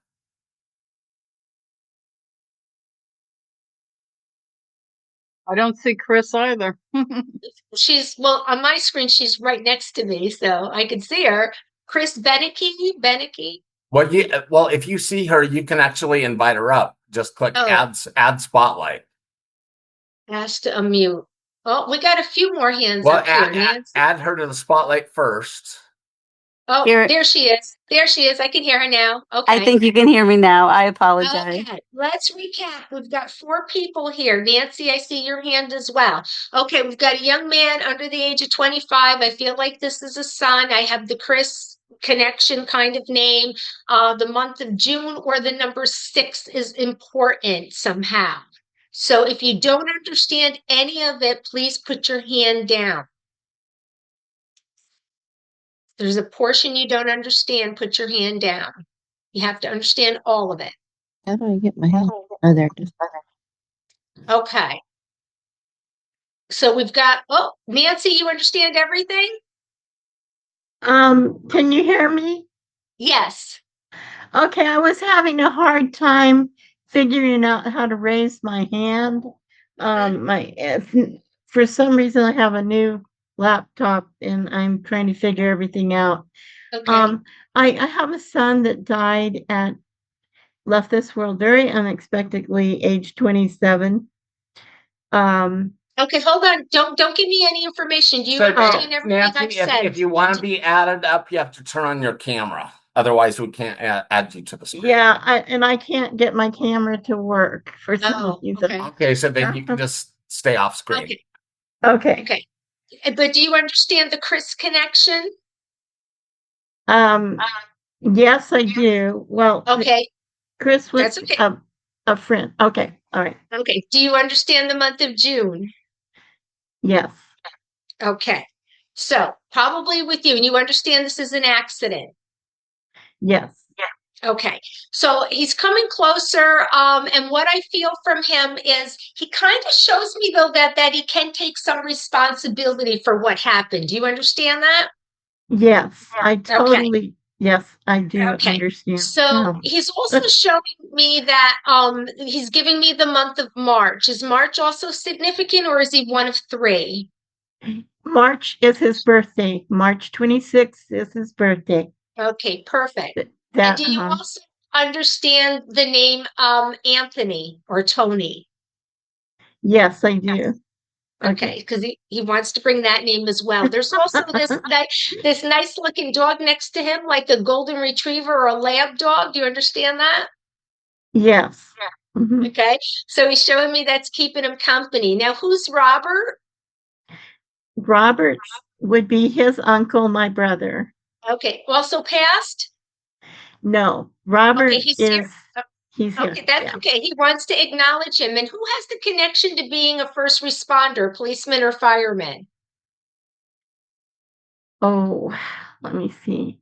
I don't see Chris either. Well, on my screen, she's right next to me, so I can see her. Chris Beneke. Well, if you see her, you can actually invite her up. Just click add spotlight. Ask to unmute. Oh, we got a few more hands up here. Add her to the spotlight first. Oh, there she is. There she is. I can hear her now. Okay. I think you can hear me now. I apologize. Okay, let's recap. We've got 4 people here. Nancy, I see your hand as well. Okay, we've got a young man under the age of 25. I feel like this is a son. I have the Chris connection kind of name. The month of June or the number 6 is important somehow. So if you don't understand any of it, please put your hand down. There's a portion you don't understand, put your hand down. You have to understand all of it. How do I get my hand? Oh, there it is. Okay. So we've got, oh, Nancy, you understand everything? Can you hear me? Yes. Okay, I was having a hard time figuring out how to raise my hand. For some reason I have a new laptop and I'm trying to figure everything out. Okay. I have a son that left this world very unexpectedly, age 27. Okay, hold on. Don't give me any information. Do you So, understand everything Nancy, I've said? if you want to be added up, you have to turn on your camera. Otherwise, we can't add you to the screen. Yeah, I can't get my camera to work for some reason. Okay. Okay, so then you can just stay off screen. Okay. Okay. Okay. But do you understand the Chris connection? Yes, I do. Well, Okay. Chris was That's okay. a friend. Okay, all right. Okay. Do you understand the month of June? Yes, Okay. So probably with you, and you understand this is an accident. yes. Okay. So he's coming closer. And what I feel from him is he kind of shows me though that he can take some responsibility for what happened. Do you understand that? Yes, I Okay. totally, yes, I do Okay. understand. So Yeah. he's also showing me that he's giving me the month of March. Is March also significant or is he one of three? March is his birthday. March 26th is his birthday. Okay, perfect. And That, do you also understand the name Anthony or Tony? yes, I do. Okay, because he wants to bring that name as well. There's also this nice looking dog next to him, like a golden retriever or a lab dog. Do you understand that? Yes. Mhm. Okay, so he's showing me that's keeping him company. Now, who's Robert? Robert would be his uncle, my brother. Okay, also passed? No, Robert Okay, he's here. he's here. Okay, that's Yeah. okay. He wants to acknowledge him. And who has the connection to being a first responder, policeman or fireman? Oh, let me see.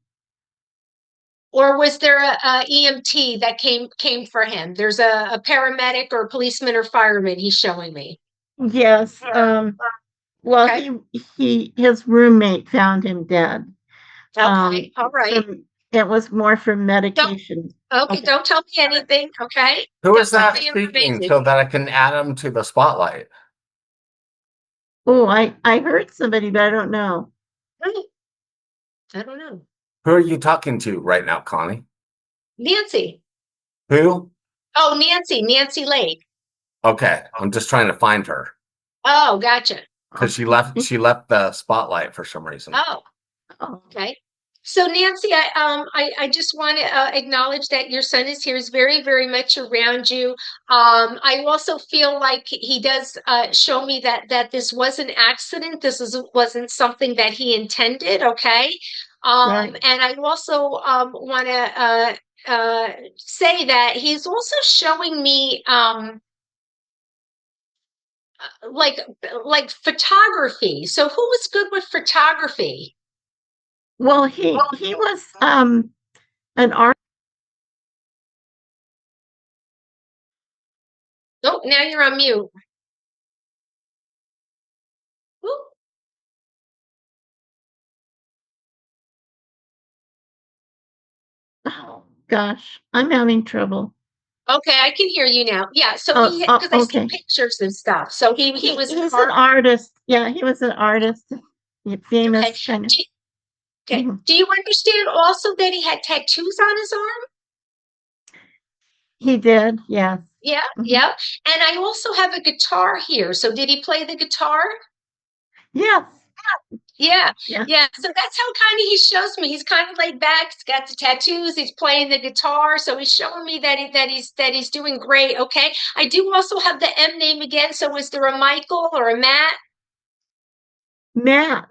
Or was there a EMT that came for him? There's a paramedic or a policeman or fireman he's showing me. Yes. Well, Okay. his roommate found him dead. Okay, all right. It was more for medication. Okay, don't tell me anything, okay? Who is Don't tell that me speaking information. so that I can add them to the spotlight? Oh, I heard somebody, but I don't know. I don't know. Who are you talking to right now, Connie? Nancy. Who? Oh, Nancy Lake. Okay, I'm just trying to find her Oh, gotcha. because she left the spotlight for some reason. Oh, okay. So Nancy, I just want to acknowledge that your son is here. He's very, very much around you. I also feel like he does show me that this was an accident. Wasn't something that he intended. Okay. Right. And I also want to say that he's also showing me like photography. So who was good with photography? Well, he was an art. Oh, now you're on mute. Ooh. Oh gosh, I'm having trouble. Okay, I can hear you now. Yeah, so because I see Okay. pictures and stuff. So he was He's an artist. Yeah, he was an artist. Famous okay. kind of. Okay. Do you understand also that he had tattoos on his arm? He did, yes. Yeah, yeah. And I also have a guitar here. So did he play the guitar? Yes. Yeah, Yeah. yeah. So that's how kind of he shows me. He's kind of laid back. He's got the tattoos. He's playing the guitar. So he's showing me that he's doing great. Okay. I do also have the M name again. So was there a Michael or a Matt? Matt.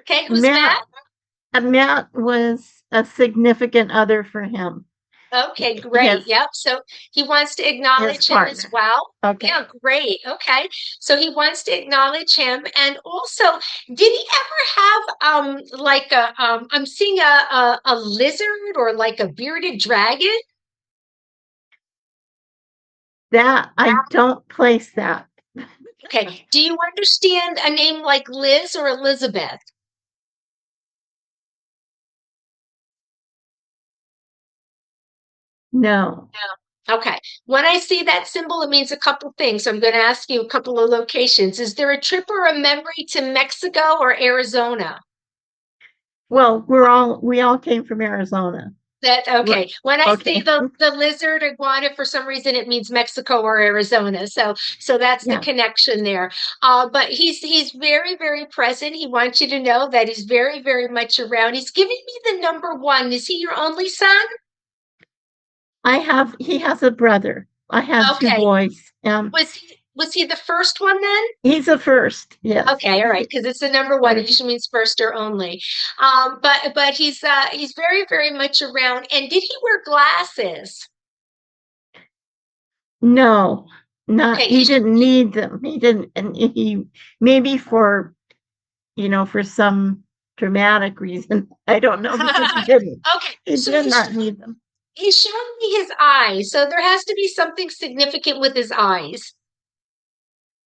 Okay, who's Matt? Matt was a significant other for him. Okay, great. Yep. So he wants to acknowledge him as well. Okay. Yeah, great. Okay. So he wants to acknowledge him. And also, did he ever have like I'm seeing a lizard or like a bearded dragon? That I don't place that. Okay. Do you understand a name like Liz or Elizabeth? No. Okay. When I see that symbol, it means a couple things. So I'm going to ask you a couple of locations. Is there a trip or a memory to Mexico or Arizona? Well, we all came from Arizona. That okay. When I Okay. see the lizard iguana, for some reason it means Mexico or Arizona. So that's the Yeah. connection there. But he's very, very present. He wants you to know that he's very, very much around. He's giving me the number one. Is he your only son? He has a brother. I have two Okay. boys. Was he the first one then? He's the first, yes. Okay, all right, because it's the number one. It usually means first or only. But he's very, very much around. And did he wear glasses? No, not Okay, he didn't need them. He didn't, and he maybe for for some dramatic reason. I don't know because he didn't. okay, He so did not need them. he's showing me his eyes. So there has to be something significant with his eyes.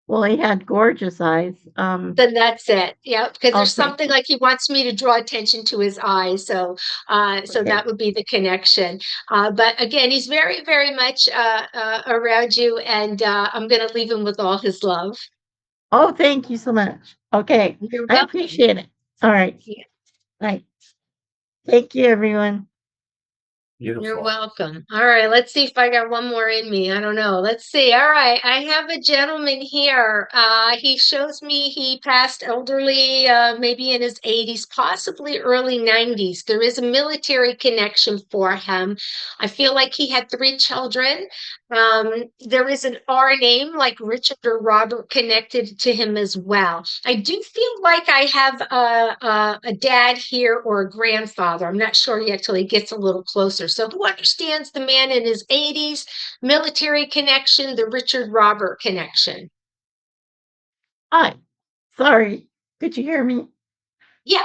Well, he had gorgeous eyes. Then that's it. Yeah, because there's Okay. something like he wants me to draw attention to his eyes. So Okay. that would be the connection. But again, he's very, very much around you, and I'm going to leave him with all his love. Oh, thank you so much. Okay. You're I welcome. appreciate it. All right. Yeah. Right. Thank you, everyone. Beautiful. You're welcome. All right, let's see if I got one more in me. I don't know. Let's see. All right, I have a gentleman here. He shows me he passed elderly, maybe in his 80s, possibly early 90s. There is a military connection for him. I feel like he had 3 children. There is an R name like Richard or Robert connected to him as well. I do feel like I have a dad here or a grandfather. I'm not sure yet till he gets a little closer. So who understands the man in his 80s, military connection, the Richard Robert connection? Hi. Sorry. Could you hear me? Yeah.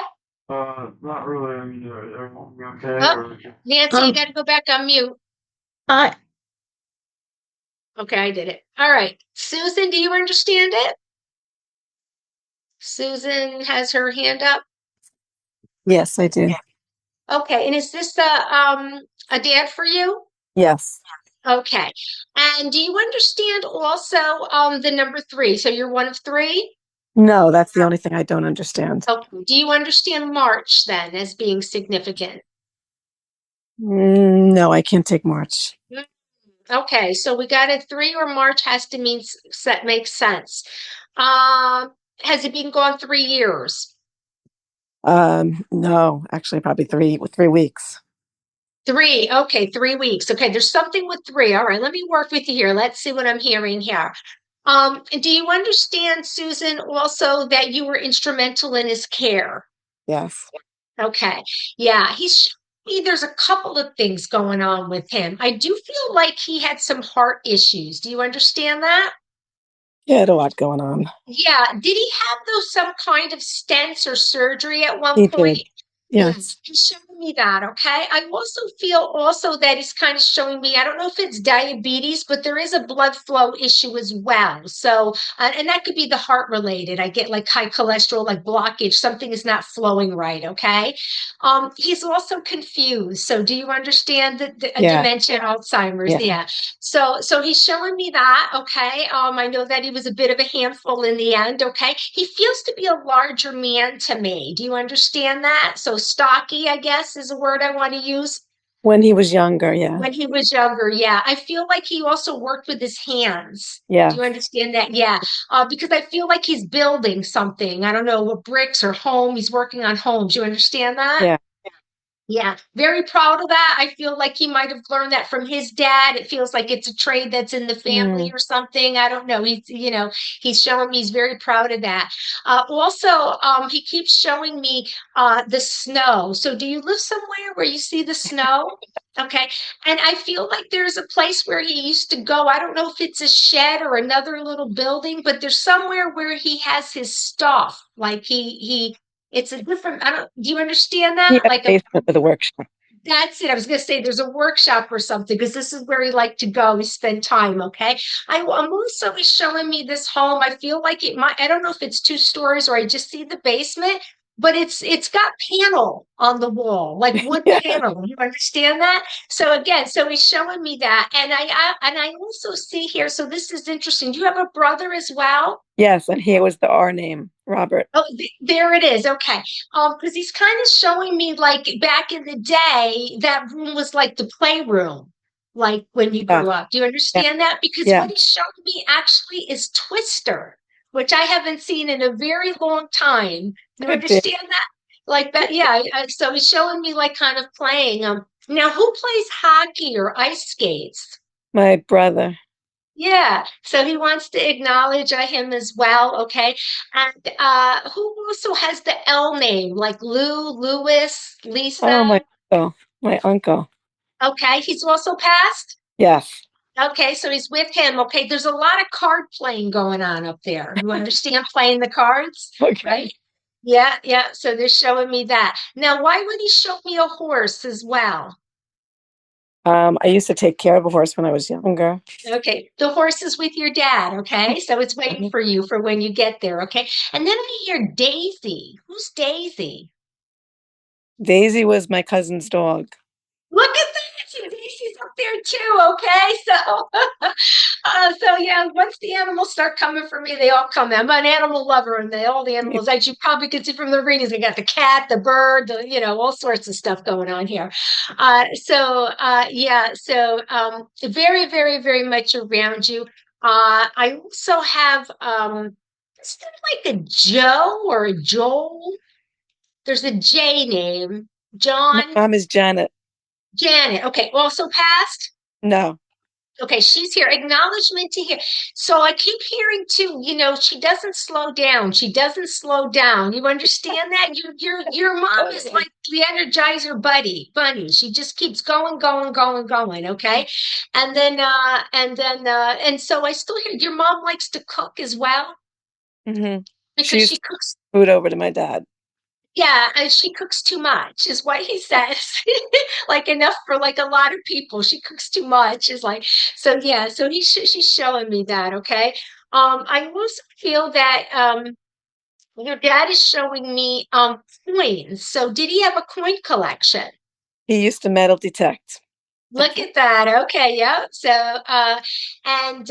Not really. I mean, everyone be okay? Oh, Nancy, you got to go back on mute. Hi. Okay, I did it. All right. Susan, do you understand it? Susan has her hand up. Yes, I do. Okay, and is this a dad for you? Yes. Okay. And do you understand also the number 3? So you're one of 3? No, that's the only thing I don't understand. Okay. Do you understand March then as being significant? No, I can't take March. Okay, so we got a 3 or March has to mean makes sense. Has it been gone 3 years? No, actually probably 3 weeks. 3. Okay, 3 weeks. Okay, there's something with 3. All right, let me work with you here. Let's see what I'm hearing here. Do you understand, Susan, also that you were instrumental in his care? Yes. Okay. Yeah, there's a couple of things going on with him. I do feel like he had some heart issues. Do you understand that? He had a lot going on. Yeah. Did he have some kind of stents or surgery at one He point? did. Yes. He's showing me that, okay? I also feel that he's kind of showing me, I don't know if it's diabetes, but there is a blood flow issue as well. So, and that could be the heart related. I get like high cholesterol, like blockage, something is not flowing right, okay? He's also confused. So do you understand the dementia, Alzheimer's? Yeah. So he's showing me that, okay? I know that he was a bit of a handful in the end, okay? He feels to be a larger man to me. Do you understand that? So stocky, I guess, is a word I want to use. When he was younger, yeah. When he was younger, yeah. I feel like he also worked with his hands. Yeah. Do you understand that? Yeah. Because I feel like he's building something. I don't know, what bricks or home. He's working on homes. You understand that? Yeah. Yeah, very proud of that. I feel like he might have learned that from his dad. It feels like it's a trade that's in the family or something. I don't know. He's showing me he's very proud of that. Also, he keeps showing me the snow. So do you live somewhere where you see the snow? Okay. And I feel like there's a place where he used to go. I don't know if it's a shed or another little building, but there's somewhere where he has his stuff. Like it's a different, do you understand He that? had Like a basement with a workshop. That's it. I was going to say there's a workshop or something because this is where he liked to go. We spend time. Okay. I'm also he's showing me this home. I feel like it might, I don't know if it's 2 stories or I just see the basement, but it's got panel on the wall, like wood Yeah. panel. You understand that? So again, so he's showing me that. And I also see here, so this is interesting. Do you have a brother as well? Yes, and here was the R name, Robert. Oh, there it is. Okay. Because he's kind of showing me like back in the day, that room was like the playroom, like when you Yeah, grew up. Do you yeah, understand that? Because yeah. what he's showing me actually is Twister, which I haven't seen in a very long time. You Could be understand that? Like that, yeah. So he's showing me like kind of playing. Now who plays hockey or ice skates? my brother. Yeah, so he wants to acknowledge him as well, okay? And who also has the L name, like Lou, Louis, Oh, Lisa? my uncle. Okay, he's also passed? Yes. Okay, so he's with him. Okay, there's a lot of card playing going on up there. You understand playing the cards, Okay. right? Yeah, yeah. So they're showing me that. Now, why would he show me a horse as well? I used to take care of a horse when I was younger. Okay, the horse is with your dad, okay? So it's waiting for you for when you get there, okay? And then I hear Daisy. Who's Daisy? Daisy was my cousin's dog. Look at that. Daisy's up there too, okay? So so yeah, once the animals start coming for me, they all come. I'm an animal lover, and all the animals, as you probably could see from the readings, I got the cat, the bird, all sorts of stuff going on here. Yeah, so very, very, very much around you. I also have is there like a Joe or a Joel? There's a J name, My John, mom is Janet. Janet. Okay, also passed. No. Okay, she's here. Acknowledgement to here. So I keep hearing too, she doesn't slow down. She doesn't slow down. You understand that? Your mom is like the Energizer bunny. She just keeps going, going, going, going. Okay. And so I still hear your mom likes to cook as well Mm-hmm. She because used she to cooks. food over to my dad. Yeah, and she cooks too much, is what he says. Like enough for like a lot of people. She cooks too much. Is like so. Yeah, so she's showing me that. Okay. I also feel that your dad is showing me coins. So did he have a coin collection? He used to metal detect. Look at that. Okay, yeah. So and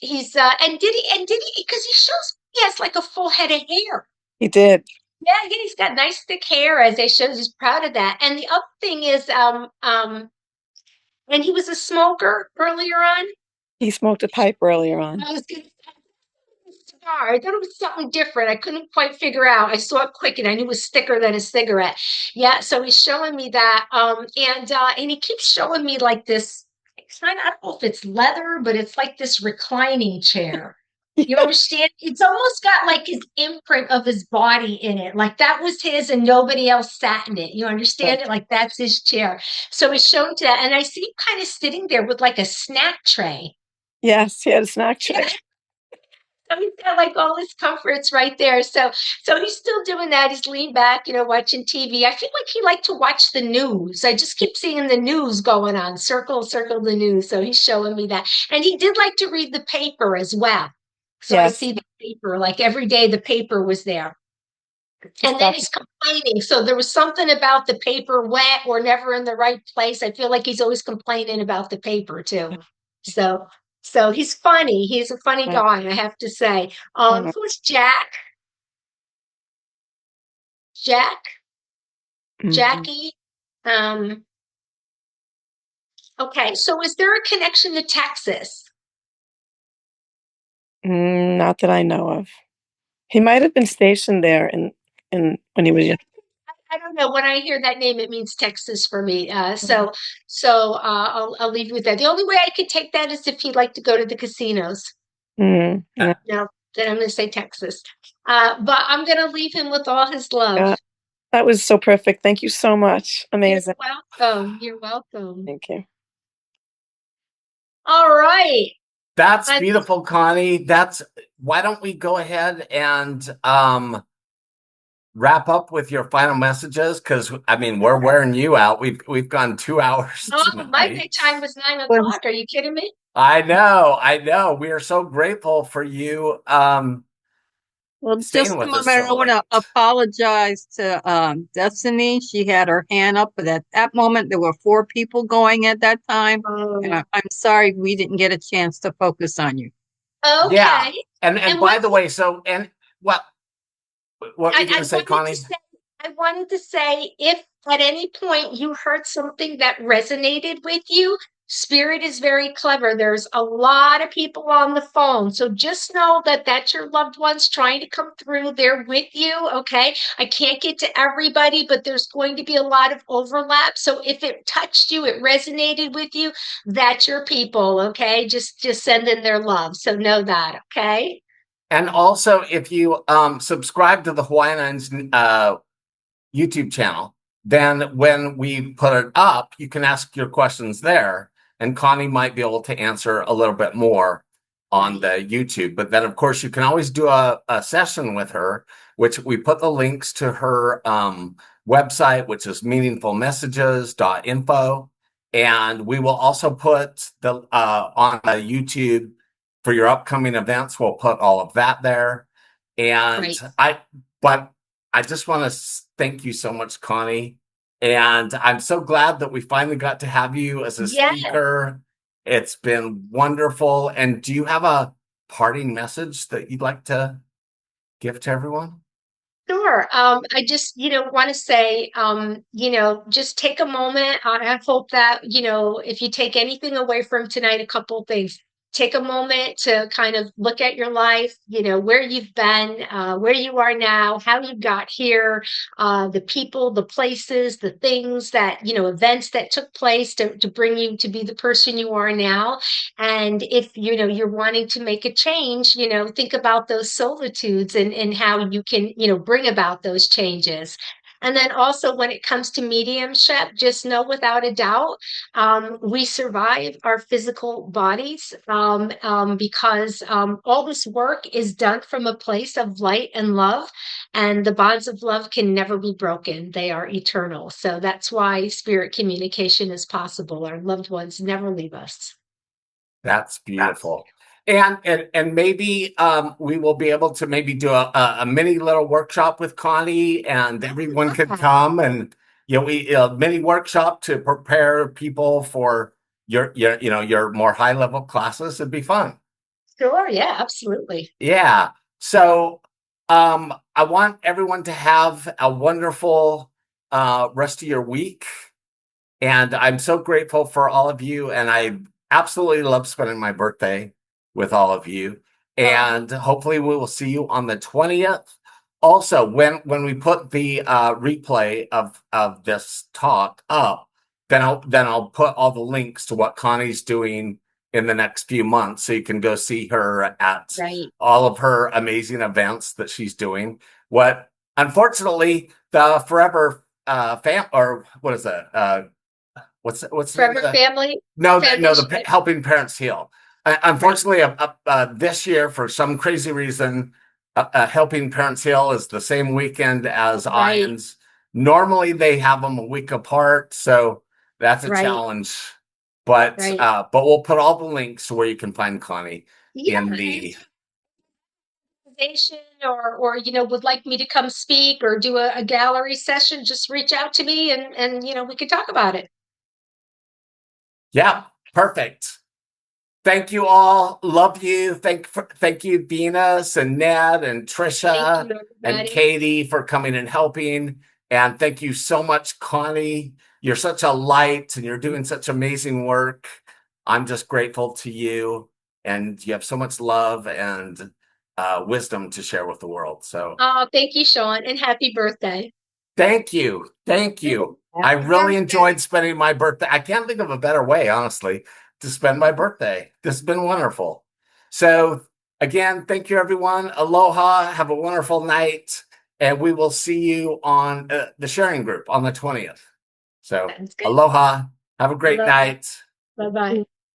he's and did he because he shows he has like a full head of hair. He did. Yeah, he's got nice thick hair, as they showed. He's proud of that. And the other thing is, and he was a smoker earlier on. He smoked a pipe earlier on. I was gonna say cigar. I thought it was something different. I couldn't quite figure out. I saw it quick, and I knew it was thicker than a cigarette. Yeah, so he's showing me that, and he keeps showing me like this. I don't know if it's leather, but it's like this reclining chair. You understand? It's almost got like his imprint of his body in it. Like that was his and nobody else sat in it. You understand it? Like that's his chair. So he's showing to that. And I see him kind of sitting there with like a snack tray. Yes, he had a snack tray. So he's got like all his comforts right there. So he's still doing that. He's leaned back, watching TV. I feel like he liked to watch the news. I just keep seeing the news going on. Circle the news. So he's showing me that. And he did like to read the paper as well. So I Yes. see the paper, like every day the paper was there. And then he's complaining. So there was something about the paper wet or never in the right place. I feel like he's always complaining about the paper too. So he's funny. He's a funny guy, I have to say. Who's Jack? Mhm. Jackie? Okay, so is there a connection to Texas? Not that I know of. He might have been stationed there in when he was young. I don't know. When I hear that name, it means Texas for me. Mm-hmm. So I'll leave you with that. The only way I could take that is if he'd like to go to the casinos. No. No, then I'm going to say Texas. But I'm going to leave him with all his love. Yeah. That was so perfect. Thank you so much. Amazing. You're welcome. You're welcome. Thank you. All right. That's beautiful, Connie. Why don't we go ahead and wrap up with your final messages? Because I mean, we're wearing you out. We've gone 2 hours Oh, my tonight. bedtime was 9 o'clock. Are you kidding me? I know. We are so grateful for you. Well, Staying just a with us moment, I so want to late. apologize to Destiny. She had her hand up, but at that moment, there were 4 people going at that time. And Oh, I'm sorry we didn't get a chance to focus on you. Yeah. okay. And And by what the way, so and what were you I going to say, wanted Connie? to say, I wanted to say, if at any point you heard something that resonated with you, Spirit is very clever. There's a lot of people on the phone. So just know that that's your loved ones trying to come through. They're with you. Okay. I can't get to everybody, but there's going to be a lot of overlap. So if it touched you, it resonated with you, that's your people. Okay. Just send in their love. So know that. Okay. And also, if you subscribe to the Hawaiian YouTube channel, then when we put it up, you can ask your questions there, and Connie might be able to answer a little bit more on the YouTube. But then, of course, you can always do a session with her, which we put the links to her website, which is meaningfulmessages.info. And we will also put the on the YouTube for your upcoming events. We'll put all of that there. And Right. but I just want to thank you so much, Connie. And I'm so glad that we finally got to have you as a Yes. speaker. It's been wonderful. And do you have a parting message that you'd like to give to everyone? Sure. I just, want to say, just take a moment. I hope that, if you take anything away from tonight, a couple of things. Take a moment to kind of look at your life, where you've been, where you are now, how you got here, the people, the places, the things that, events that took place to bring you to be the person you are now. And if you're wanting to make a change, think about those solitudes and how you can, bring about those changes. And then also when it comes to mediumship, just know without a doubt, we survive our physical bodies because all this work is done from a place of light and love, and the bonds of love can never be broken. They are eternal. So that's why spirit communication is possible. Our loved ones never leave us. That's beautiful. And maybe we will be able to maybe do a mini little workshop with Connie, and everyone could come, and we mini workshop to prepare people for your more high level classes. It'd be fun. Sure. Yeah, absolutely. Yeah. So I want everyone to have a wonderful rest of your week. And I'm so grateful for all of you. And I absolutely love spending my birthday with all of you. And hopefully we will see you on the 20th. Also, when we put the replay of this talk up, then I'll put all the links to what Connie's doing in the next few months, so you can go see her at all of her amazing events that she's doing. What unfortunately the Forever or what is that? What's Forever Family? No, the Helping Parents Heal. Unfortunately, this year, for some crazy reason, Helping Parents Heal is the same weekend as IANDS. Normally, they have them a week apart, so that's a challenge. But we'll put all the links to where you can find Connie in the or would like me to come speak or do a gallery session, just reach out to me and we can talk about it. Yeah, perfect. Thank you all. Love you. Thank you, Venus and Ned and Trisha and Katie for coming and helping. And thank you so much, Connie. You're such a light and you're doing such amazing work. I'm just grateful to you. And you have so much love and wisdom to share with the world. So thank you, Sean, and happy birthday. Thank you. I really enjoyed spending my birthday. I can't think of a better way, honestly, to spend my birthday. This has been wonderful. So again, thank you, everyone. Aloha. Have a wonderful night. And we will see you on the sharing group on the 20th. So aloha. Have a great night. Bye-bye.